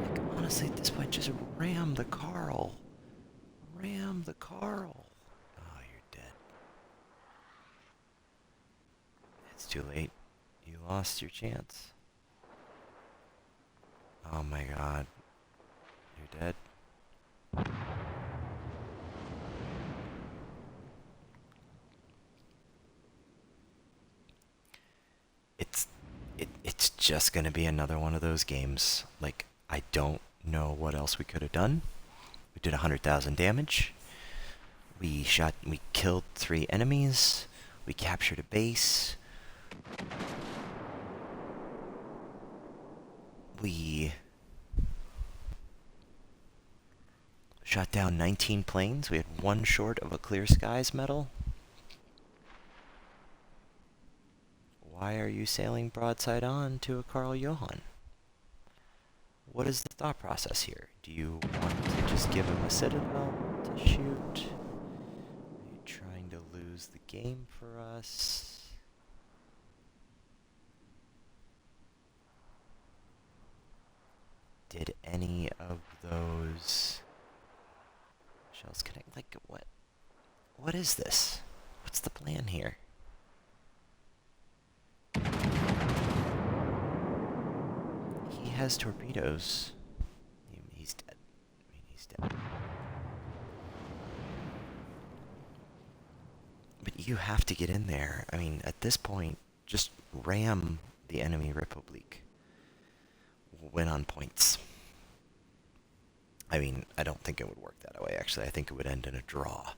Like, honestly, at this point, just ram the Carl. Ram the Carl. Oh, you're dead. It's too late. You lost your chance. Oh my God. You're dead. It's just gonna be another one of those games. Like, I don't know what else we could have done. We did 100,000 damage. We killed 3 enemies. We captured a base. We shot down 19 planes. We had 1 short of a Clear Skies medal. Why are you sailing broadside on to a Carl Johan? what is the thought process here? Do you want to just give him a citadel to shoot? Are you trying to lose the game for us? Did any of those shells connect? Like, what? What is this? What's the plan here? He has torpedoes. He's dead. I mean, he's dead. But you have to get in there. I mean, at this point, just ram the enemy Republic. Win on points. I mean, I don't think it would work that way, actually. I think it would end in a draw.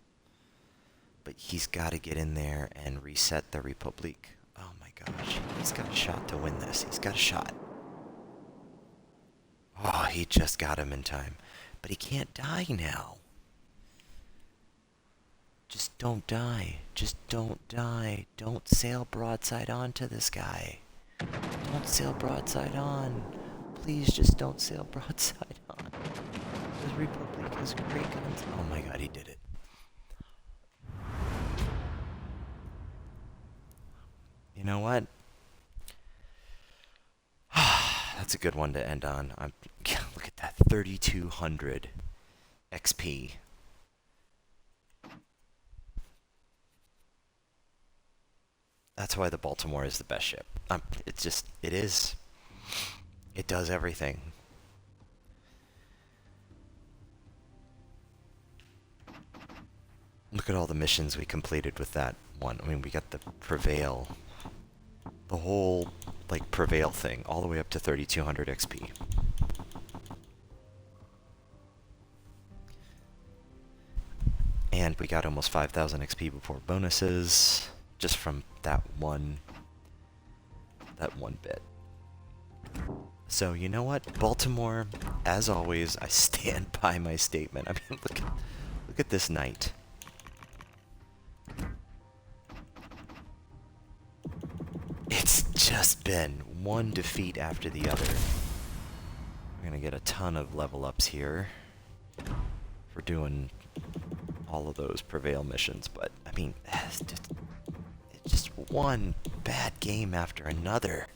But he's got to get in there and reset the Republic. Oh my gosh. He's got a shot to win this. He's got a shot. Oh, he just got him in time. But he can't die now. Just don't die. Just don't die. Don't sail broadside onto this guy. Don't sail broadside on. Please just don't sail broadside on. The Republic has great guns. Oh my god, he did it. You know what? That's a good one to end on. Look at that, 3,200 XP. That's why the Baltimore is the best ship. It is. It does everything. Look at all the missions we completed with that one. I mean, we got the Prevail. The whole, like, Prevail thing, all the way up to 3,200 XP. And we got almost 5,000 XP before bonuses, just from that one bit. So, you know what? Baltimore, as always, I stand by my statement. I mean, look at this knight. It's just been one defeat after the other. We're gonna get a ton of level ups here for doing all of those Prevail missions, but I mean, it's just one bad game after another.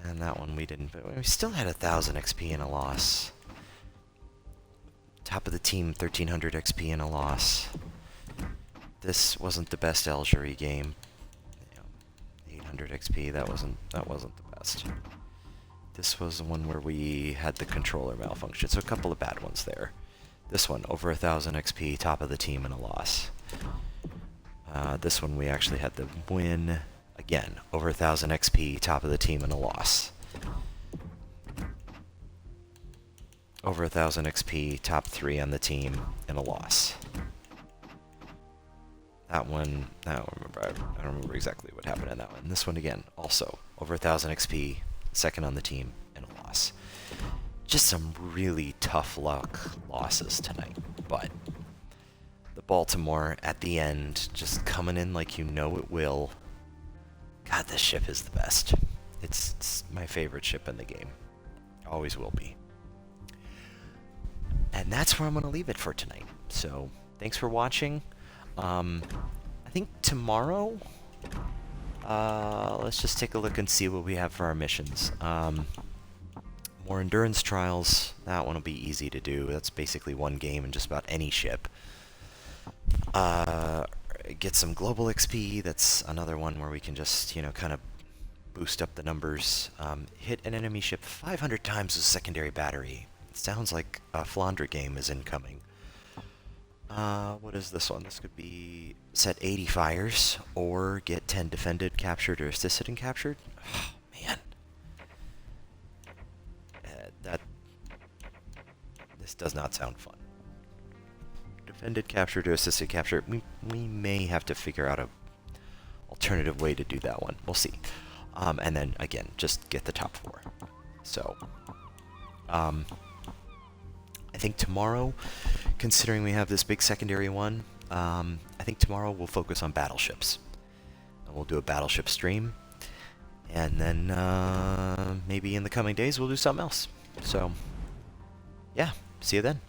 And that one we didn't, but we still had 1,000 XP in a loss. Top of the team, 1,300 XP in a loss. This wasn't the best Algeria game. 800 XP, that wasn't the best. This was the one where we had the controller malfunction, so a couple of bad ones there. This one, over 1,000 XP, top of the team in a loss. This one we actually had the win. Again, over 1,000 XP, top of the team in a loss. Over 1,000 XP, top 3 on the team in a loss. That one, I don't remember exactly what happened in that one. This one again, also over 1,000 XP, second on the team in a loss. Just some really tough luck losses tonight, but the Baltimore at the end, just coming in like you know it will. God, this ship is the best. It's my favorite ship in the game. Always will be. And that's where I'm going to leave it for tonight. So, thanks for watching. I think tomorrow, let's just take a look and see what we have for our missions. More endurance trials, that one will be easy to do. That's basically one game in just about any ship. Get some global XP, that's another one where we can just, kind of boost up the numbers. Hit an enemy ship 500 times with secondary battery. It sounds like a Flandre game is incoming. What is this one? This could be set 80 fires, or get 10 defended, captured, or assisted and captured. Oh, man. This does not sound fun. Defended, captured, or assisted, captured. We may have to figure out a alternative way to do that one. We'll see. And then, again, just get the top 4. So, I think tomorrow, considering we have this big secondary one, I think tomorrow we'll focus on battleships. And we'll do a battleship stream. And then maybe in the coming days we'll do something else. So, yeah, see you then.